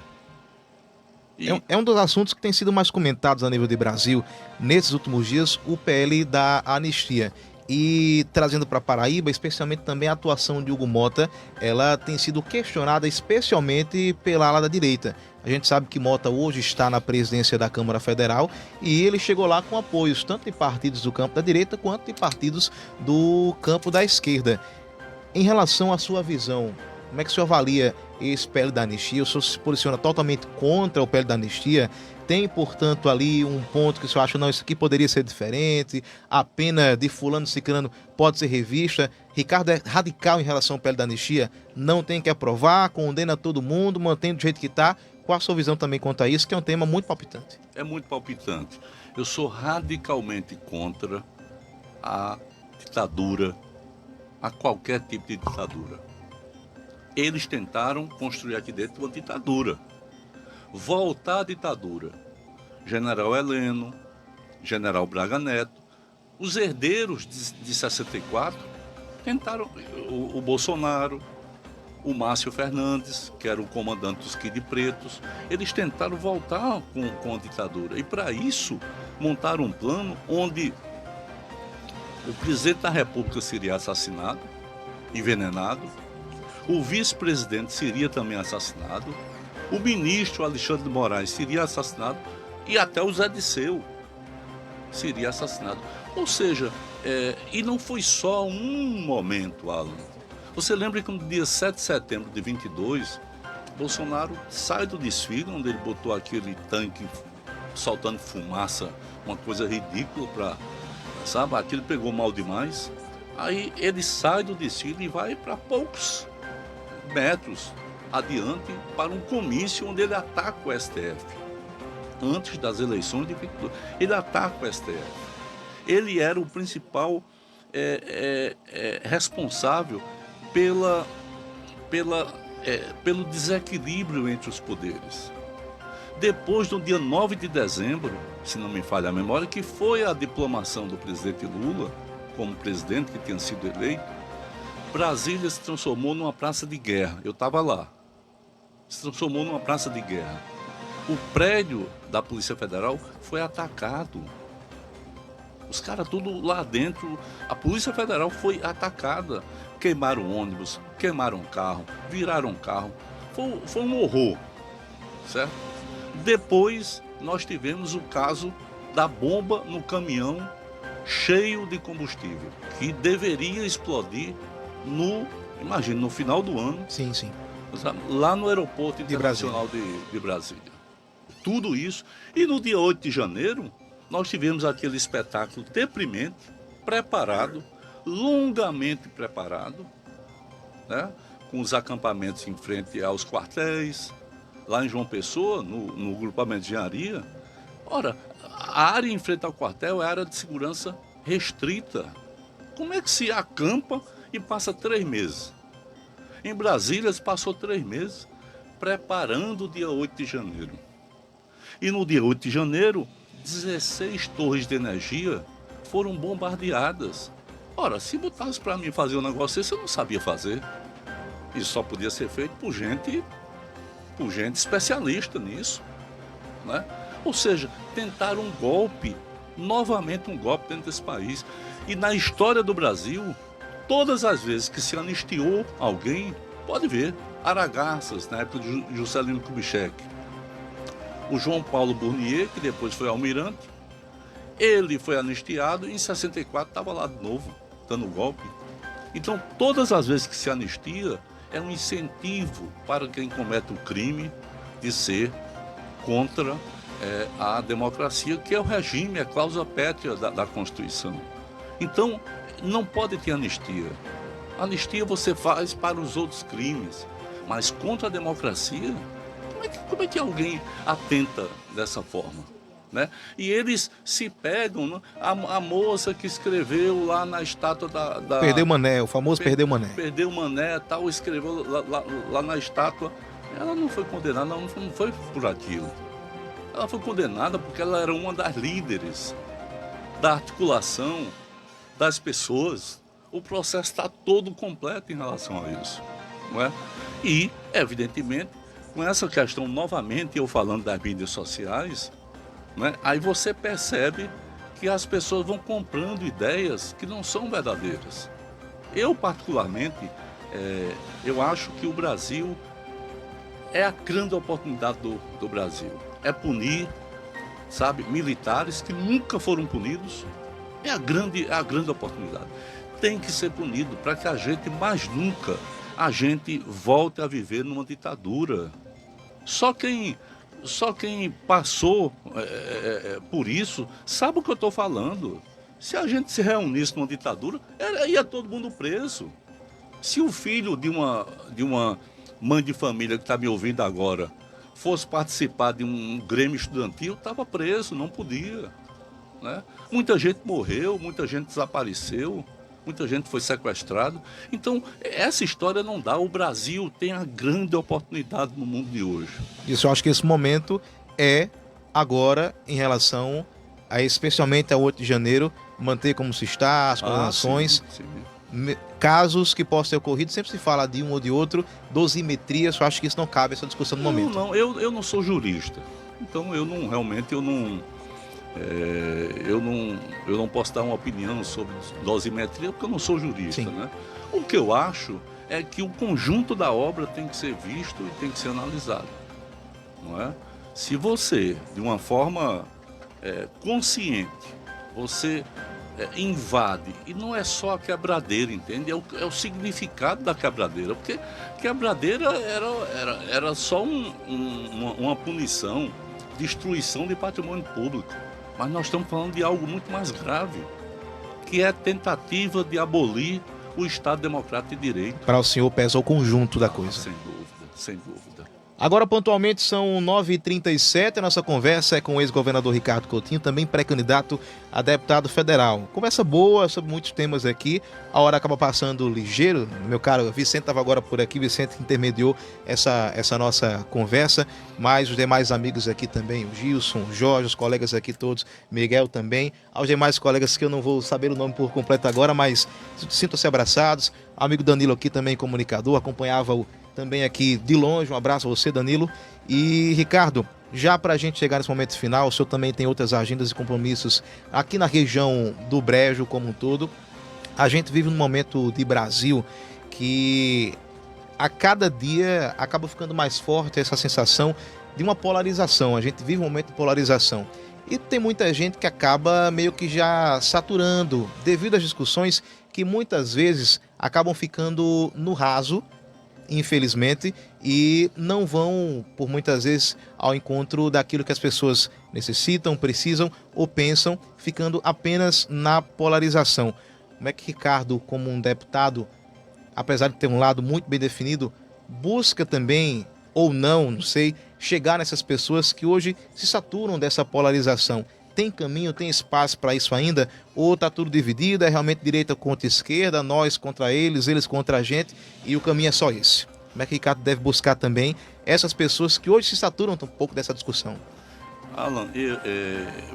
É um dos assuntos que tem sido mais comentados a nível de Brasil nesses últimos dias, o PL da anistia. E trazendo para Paraíba, especialmente também a atuação de Hugo Mota, ela tem sido questionada especialmente pela ala da direita. A gente sabe que Mota hoje está na presidência da Câmara Federal e ele chegou lá com apoios tanto de partidos do campo da direita quanto de partidos do campo da esquerda. Em relação à sua visão, como é que o senhor avalia esse PL da anistia? O senhor se posiciona totalmente contra o PL da anistia? Tem, portanto, ali um ponto que o senhor acha, não, isso aqui poderia ser diferente, a pena de fulano ciclano pode ser revista? Ricardo é radical em relação ao PL da anistia, não tem que aprovar, condena todo mundo, mantém do jeito que está. Qual a sua visão também quanto a isso, que é um tema muito palpitante? É muito palpitante. Eu sou radicalmente contra a ditadura, a qualquer tipo de ditadura. Eles tentaram construir aqui dentro uma ditadura. Voltar à ditadura. General Heleno, General Braga Neto, os herdeiros de 64 tentaram, o Bolsonaro, o Márcio Fernandes, que era o comandante dos Kid Pretos, eles tentaram voltar com a ditadura. E para isso, montaram um plano onde o presidente da República seria assassinado, envenenado, o vice-presidente seria também assassinado, o ministro Alexandre de Moraes seria assassinado e até o Zé Disseu seria assassinado. Ou seja, e não foi só um momento, Alan. Você lembra que no dia 7 de setembro de 22, Bolsonaro sai do desfile, onde ele botou aquele tanque soltando fumaça, uma coisa ridícula para... Sabe, aquilo pegou mal demais. Aí ele sai do desfile e vai para poucos metros adiante para um comício onde ele ataca o STF. Antes das eleições de 22, ele ataca o STF. Ele era o principal responsável pelo desequilíbrio entre os poderes. Depois do dia 9 de dezembro, se não me falha a memória, que foi a diplomação do presidente Lula, como presidente que tinha sido eleito, Brasília se transformou numa praça de guerra. Eu estava lá. Se transformou numa praça de guerra. O prédio da Polícia Federal foi atacado. Os caras tudo lá dentro. A Polícia Federal foi atacada. Queimaram ônibus, queimaram carro, viraram carro. Foi um horror, certo? Depois nós tivemos o caso da bomba no caminhão cheio de combustível, que deveria explodir no final do ano, Sim, sim. lá no aeroporto internacional de Brasília. Tudo isso. E no dia 8 de janeiro, nós tivemos aquele espetáculo deprimente, preparado, longamente preparado, né? Com os acampamentos em frente aos quartéis, lá em João Pessoa, no grupamento de engenharia. Ora, a área em frente ao quartel é área de segurança restrita. Como é que se acampa e passa 3 meses? Em Brasília, se passou 3 meses preparando o dia 8 de janeiro. E no dia 8 de janeiro, 16 torres de energia foram bombardeadas. Ora, se botasse para mim fazer um negócio desse, eu não sabia fazer. Isso só podia ser feito por gente especialista nisso, né? Ou seja, tentaram um golpe, novamente um golpe dentro desse país. E na história do Brasil, todas as vezes que se anistiou alguém, pode ver, Aragarças, na época de Juscelino Kubitschek, o João Paulo Burnier, que depois foi almirante, ele foi anistiado e em 64 estava lá de novo, dando golpe. Então, todas as vezes que se anistia, é um incentivo para quem comete o crime de ser contra a democracia, que é o regime, a cláusula pétrea da Constituição. Então, não pode ter anistia. Anistia você faz para os outros crimes, mas contra a democracia, como é que alguém atenta dessa forma? Né? E eles se pegam, né? A moça que escreveu lá na estátua da Perdeu Mané, o famoso Perdeu Mané. Perdeu Mané, tal, escreveu lá na estátua. Ela não foi condenada, não foi por aquilo. Ela foi condenada porque ela era uma das líderes da articulação das pessoas. O processo está todo completo em relação a isso, não é? E, evidentemente, com essa questão, novamente, eu falando das mídias sociais, né, aí você percebe que as pessoas vão comprando ideias que não são verdadeiras. Eu, particularmente, eu acho que o Brasil é a grande oportunidade do Brasil. É punir, sabe, militares que nunca foram punidos. É a grande oportunidade. Tem que ser punido para que a gente, mais nunca, a gente volte a viver numa ditadura. Só quem passou por isso sabe o que eu estou falando. Se a gente se reunisse numa ditadura, ia todo mundo preso. Se o filho de uma mãe de família que está me ouvindo agora fosse participar de um grêmio estudantil, estava preso, não podia, né? Muita gente morreu, muita gente desapareceu, muita gente foi sequestrada. Então, essa história não dá. O Brasil tem a grande oportunidade no mundo de hoje. Isso, eu acho que esse momento é agora em relação a, especialmente a 8 de janeiro, manter como se está, as condenações. Sim. Casos que possam ter ocorrido, sempre se fala de um ou de outro, dosimetrias, eu acho que isso não cabe, essa discussão no momento. Não, eu não sou jurista, então eu não posso dar uma opinião sobre dosimetria, porque eu não sou jurista, né? O que eu acho é que o conjunto da obra tem que ser visto e tem que ser analisado, não é? Se você, de uma forma consciente, você invade, e não é só a quebradeira, entende? É o significado da quebradeira, porque quebradeira era só uma punição, destruição de patrimônio público. Mas nós estamos falando de algo muito mais grave, que é a tentativa de abolir o Estado Democrático de Direito. Para o senhor pesa o conjunto da coisa. Sem dúvida. Agora, pontualmente, são 9h37. A nossa conversa é com o ex-governador Ricardo Coutinho, também pré-candidato a deputado federal. Conversa boa sobre muitos temas aqui. A hora acaba passando ligeiro. Meu caro Vicente estava agora por aqui. Vicente intermediou essa nossa conversa. Mas os demais amigos aqui também, o Gilson, o Jorge, os colegas aqui todos, Miguel também. Aos demais colegas que eu não vou saber o nome por completo agora, mas sintam-se abraçados. O amigo Danilo aqui também, comunicador, acompanhava também aqui de longe. Um abraço a você, Danilo. E Ricardo, já para a gente chegar nesse momento final, o senhor também tem outras agendas e compromissos aqui na região do Brejo como um todo. A gente vive num momento de Brasil que a cada dia acaba ficando mais forte essa sensação de uma polarização. A gente vive um momento de polarização. E tem muita gente que acaba meio que já saturando devido às discussões que muitas vezes acabam ficando no raso, infelizmente, e não vão, por muitas vezes, ao encontro daquilo que as pessoas necessitam, precisam ou pensam, ficando apenas na polarização. Como é que Ricardo, como um deputado, apesar de ter um lado muito bem definido, busca também, ou não sei, chegar nessas pessoas que hoje se saturam dessa polarização? Tem caminho, tem espaço para isso ainda? Ou está tudo dividido, é realmente direita contra esquerda, nós contra eles contra a gente, e o caminho é só esse? Como é que Ricardo deve buscar também essas pessoas que hoje se saturam um pouco dessa discussão? Alan,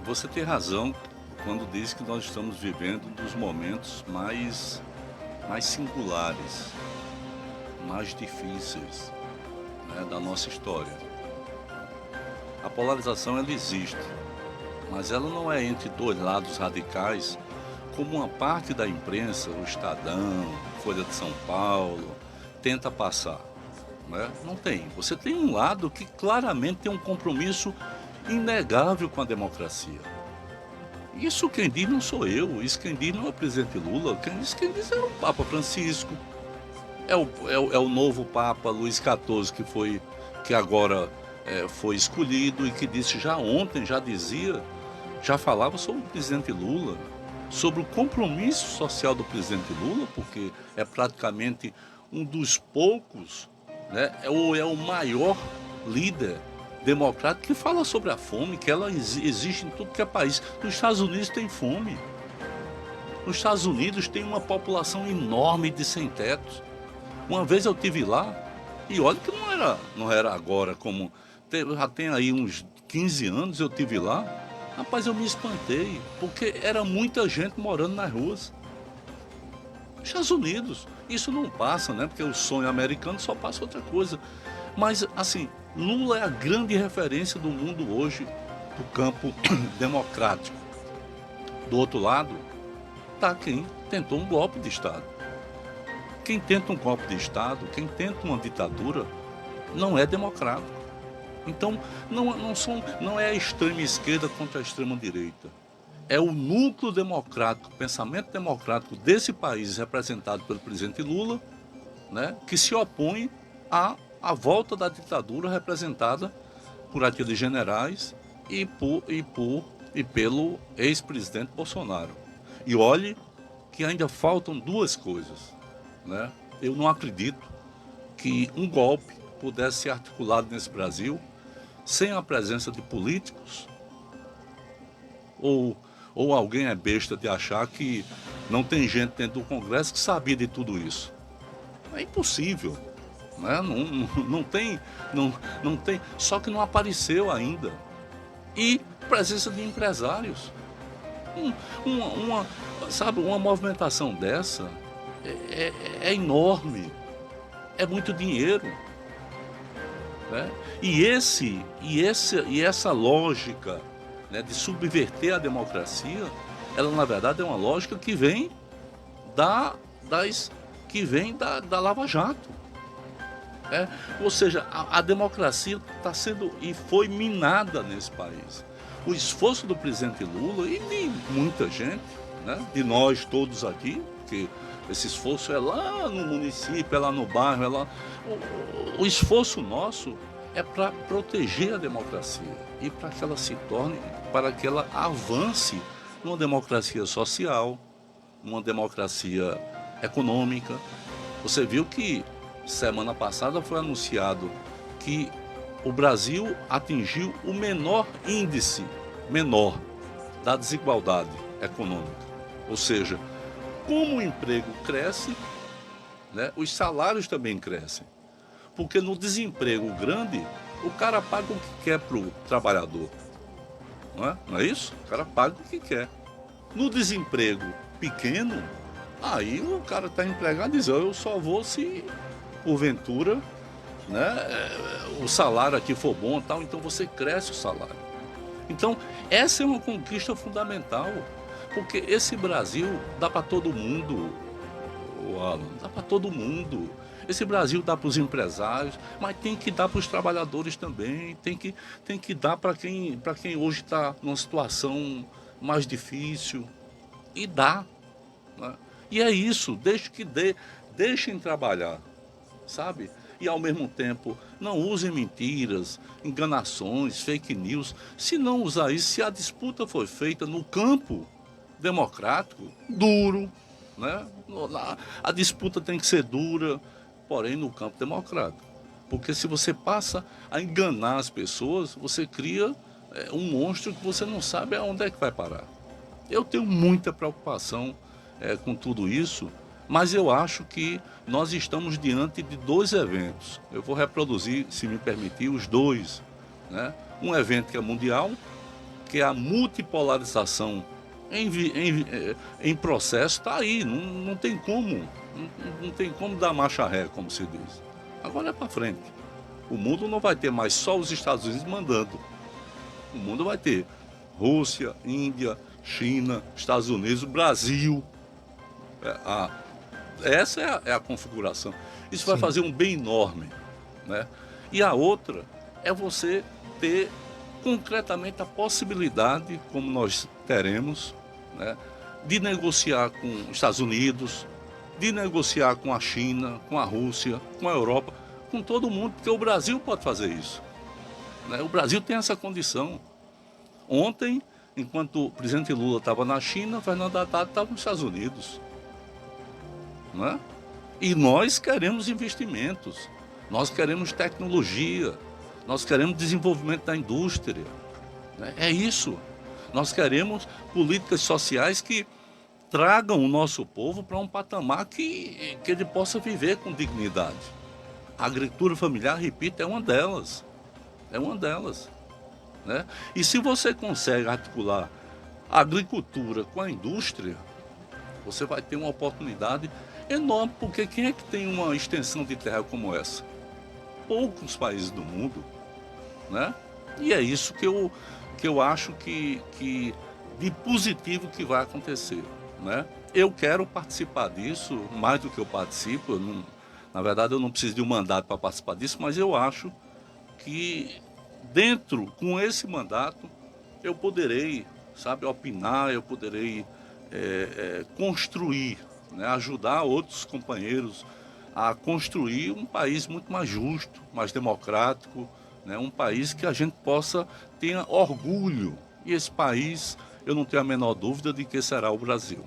você tem razão quando diz que nós estamos vivendo um dos momentos mais singulares, mais difíceis, né, da nossa história. A polarização ela existe, mas ela não é entre dois lados radicais, como uma parte da imprensa, o Estadão, Folha de São Paulo, tenta passar. Né? Não tem. Você tem um lado que claramente tem um compromisso inegável com a democracia. Isso quem diz não sou eu, isso quem diz não é o presidente Lula, quem diz é o Papa Francisco, é o novo Papa Luís XIV que agora foi escolhido e que disse já ontem, já falava sobre o presidente Lula, sobre o compromisso social do presidente Lula, porque é praticamente um dos poucos, né, é o maior líder democrático que fala sobre a fome, que ela existe em tudo que é país. Nos Estados Unidos tem fome. Nos Estados Unidos tem uma população enorme de sem-tetos. Uma vez eu estive lá, e olha que não era agora, como já tem aí uns 15 anos eu estive lá. Rapaz, eu me espantei, porque era muita gente morando nas ruas. Estados Unidos, isso não passa, né? Porque o sonho americano só passa outra coisa. Mas, assim, Lula é a grande referência do mundo hoje do campo democrático. Do outro lado, está quem tentou um golpe de Estado. Quem tenta um golpe de Estado, quem tenta uma ditadura, não é democrático. Então, não é a extrema esquerda contra a extrema direita. É o núcleo democrático, o pensamento democrático desse país, representado pelo presidente Lula, né, que se opõe à volta da ditadura representada por aqueles generais e pelo ex-presidente Bolsonaro. E olhe que ainda faltam duas coisas. Né? Eu não acredito que um golpe pudesse ser articulado nesse Brasil sem a presença de políticos, ou alguém é besta de achar que não tem gente dentro do Congresso que sabia de tudo isso. É impossível. Né? Não tem, só que não apareceu ainda. E presença de empresários. Uma movimentação dessa é enorme, é muito dinheiro. Né? E essa lógica, né, de subverter a democracia, ela na verdade é uma lógica que vem da Lava Jato. Ou seja, a democracia está sendo e foi minada nesse país. O esforço do presidente Lula e de muita gente, né, de nós todos aqui, que esse esforço é lá no município, é lá no bairro, é lá. O esforço nosso é para proteger a democracia e para que ela avance numa democracia social, numa democracia econômica. Você viu que semana passada foi anunciado que o Brasil atingiu o menor índice da desigualdade econômica. Ou seja, como o emprego cresce, né, os salários também crescem. Porque no desemprego grande, o cara paga o que quer para o trabalhador. Não é isso? O cara paga o que quer. No desemprego pequeno, aí o cara está empregado e diz, eu só vou se, porventura, né, o salário aqui for bom e tal, então você cresce o salário. Então, essa é uma conquista fundamental, porque esse Brasil dá para todo mundo, Alan, dá para todo mundo. Esse Brasil dá para os empresários, mas tem que dar para os trabalhadores também, tem que dar para quem hoje está numa situação mais difícil, e dá. Né? E é isso, deixem trabalhar, sabe? E ao mesmo tempo, não usem mentiras, enganações, fake news. Se não usar isso, se a disputa for feita no campo democrático, duro, né? A disputa tem que ser dura, porém no campo democrático. Porque se você passa a enganar as pessoas, você cria um monstro que você não sabe aonde é que vai parar. Eu tenho muita preocupação com tudo isso, mas eu acho que nós estamos diante de dois eventos. Eu vou reproduzir, se me permitir, os dois. Né? Um evento que é mundial, que é a multipolarização em processo, está aí, não tem como. Não tem como dar marcha ré, como se diz. Agora é para frente. O mundo não vai ter mais só os Estados Unidos mandando. O mundo vai ter Rússia, Índia, China, Estados Unidos, Brasil. Essa é a configuração. Isso vai fazer um bem enorme. Né? E a outra é você ter concretamente a possibilidade, como nós teremos, né, de negociar com os Estados Unidos, de negociar com a China, com a Rússia, com a Europa, com todo mundo, porque o Brasil pode fazer isso. Né? O Brasil tem essa condição. Ontem, enquanto o presidente Lula estava na China, Fernando Haddad estava nos Estados Unidos. Né? E nós queremos investimentos, nós queremos tecnologia, nós queremos desenvolvimento da indústria. Né? É isso. Nós queremos políticas sociais que tragam o nosso povo para um patamar que ele possa viver com dignidade. A agricultura familiar, repito, é uma delas. É uma delas. Né? E se você consegue articular a agricultura com a indústria, você vai ter uma oportunidade enorme, porque quem é que tem uma extensão de terra como essa? Poucos países do mundo. Né? E é isso que eu acho que de positivo que vai acontecer. Né? Eu quero participar disso, mais do que eu participo. Na verdade, eu não preciso de um mandato para participar disso, mas eu acho que com esse mandato, eu poderei, sabe, opinar, eu poderei construir, né, ajudar outros companheiros a construir um país muito mais justo, mais democrático, né, um país que a gente possa ter orgulho. E esse país, eu não tenho a menor dúvida de que será o Brasil.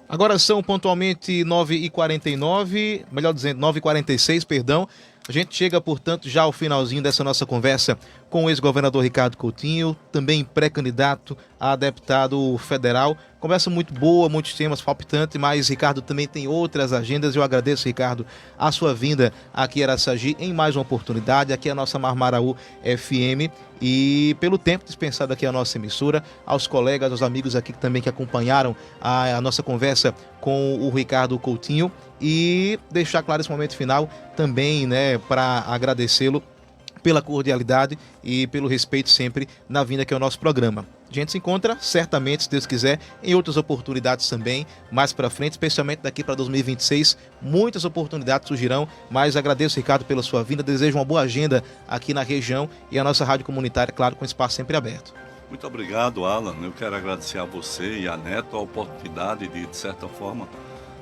Agora são pontualmente 9h49, melhor dizendo, 9h46, perdão. A gente chega, portanto, já ao finalzinho dessa nossa conversa com o ex-governador Ricardo Coutinho, também pré-candidato a deputado federal. Conversa muito boa, muitos temas palpitantes, mas Ricardo também tem outras agendas. Eu agradeço, Ricardo, a sua vinda aqui a Araçagi em mais uma oportunidade, aqui a nossa Marmaraú FM, e pelo tempo dispensado aqui à nossa emissora, aos colegas, aos amigos aqui também que acompanharam a nossa conversa com o Ricardo Coutinho, e deixar claro esse momento final também, né, para agradecê-lo pela cordialidade e pelo respeito sempre na vinda aqui ao nosso programa. A gente se encontra certamente, se Deus quiser, em outras oportunidades também, mais para frente, especialmente daqui para 2026, muitas oportunidades surgirão, mas agradeço, Ricardo, pela sua vinda, desejo uma boa agenda aqui na região e a nossa rádio comunitária, claro, com espaço sempre aberto. Muito obrigado, Alan. Eu quero agradecer a você e a Neto a oportunidade de certa forma,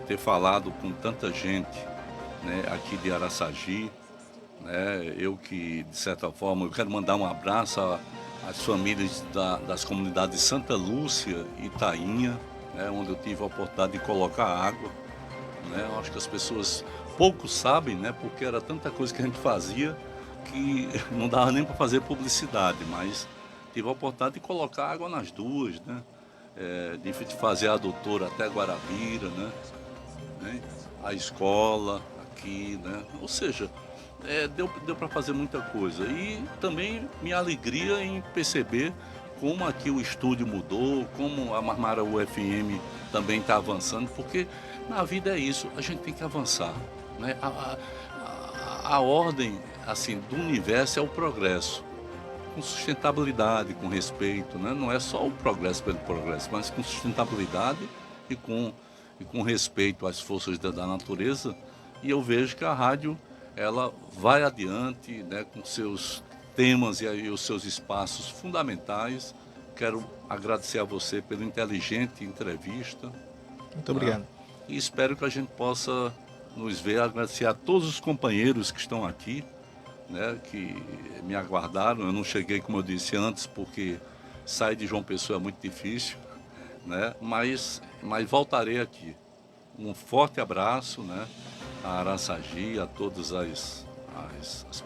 ter falado com tanta gente, né, aqui de Araçagi. Né, eu que, de certa forma, eu quero mandar um abraço às famílias das comunidades de Santa Lúcia e Itainha, né, onde eu tive a oportunidade de colocar água. Né, eu acho que as pessoas pouco sabem, né, porque era tanta coisa que a gente fazia que não dava nem para fazer publicidade, mas tive a oportunidade de colocar água nas duas, né, de fazer a doutora até Guarabira, né, a escola aqui, né, ou seja, deu para fazer muita coisa. E também minha alegria em perceber como aqui o estúdio mudou, como a Marmaraú FM também está avançando, porque na vida é isso, a gente tem que avançar. Né? A ordem assim, do universo é o progresso, com sustentabilidade, com respeito. Né? Não é só o progresso pelo progresso, mas com sustentabilidade e com respeito às forças da natureza. e eu vejo que a rádio ela vai adiante, né, com seus temas e aí os seus espaços fundamentais. Quero agradecer a você pela inteligente entrevista. Muito obrigado. E espero que a gente possa nos ver. Agradecer a todos os companheiros que estão aqui, né, que me aguardaram. Eu não cheguei, como eu disse antes, porque sair de João Pessoa é muito difícil, né, mas voltarei aqui. Um forte abraço, né, a Araçagi, a todas as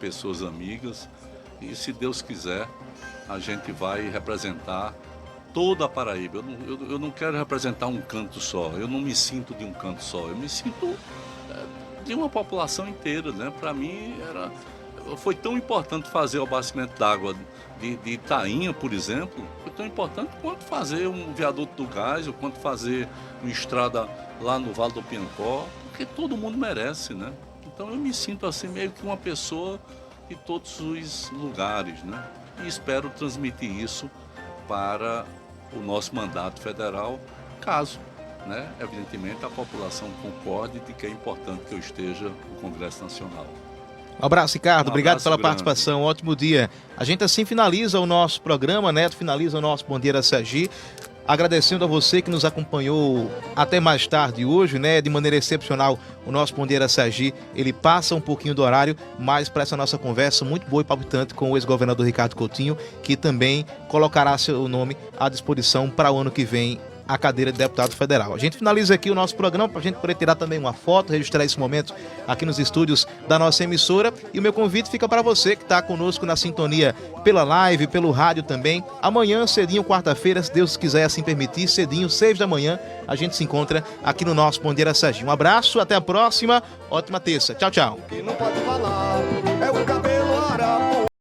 pessoas amigas. E se Deus quiser, a gente vai representar toda a Paraíba. Eu não quero representar um canto só, eu não me sinto de um canto só, eu me sinto de uma população inteira, né? Para mim foi tão importante fazer o abastecimento d'água de Itainha, por exemplo, foi tão importante quanto fazer um viaduto do gás, ou quanto fazer uma estrada lá no Vale do Piancó, porque todo mundo merece, né? Então eu me sinto assim meio que uma pessoa de todos os lugares, né? E espero transmitir isso para o nosso mandato federal, caso, né, evidentemente, a população concorde de que é importante que eu esteja no Congresso Nacional. Um abraço, Ricardo. Obrigado pela grande. participação. Ótimo dia. A gente assim finaliza o nosso programa, Neto finaliza o nosso Bom Dia Araçagi. Agradecendo a você que nos acompanhou até mais tarde hoje, né? De maneira excepcional, o nosso Bom Dia Araçagi, ele passa um pouquinho do horário, mas para essa nossa conversa muito boa e palpitante com o ex-governador Ricardo Coutinho, que também colocará seu nome à disposição para o ano que vem a cadeira de deputado federal. A gente finaliza aqui o nosso programa para a gente poder tirar também uma foto, registrar esse momento aqui nos estúdios da nossa emissora. E o meu convite fica para você que está conosco na sintonia pela live, pelo rádio também. Amanhã, cedinho, quarta-feira, se Deus quiser assim permitir, cedinho, 6 da manhã, a gente se encontra aqui no nosso Bom Dia Araçagi. Um abraço, até a próxima, ótima terça. Tchau, tchau.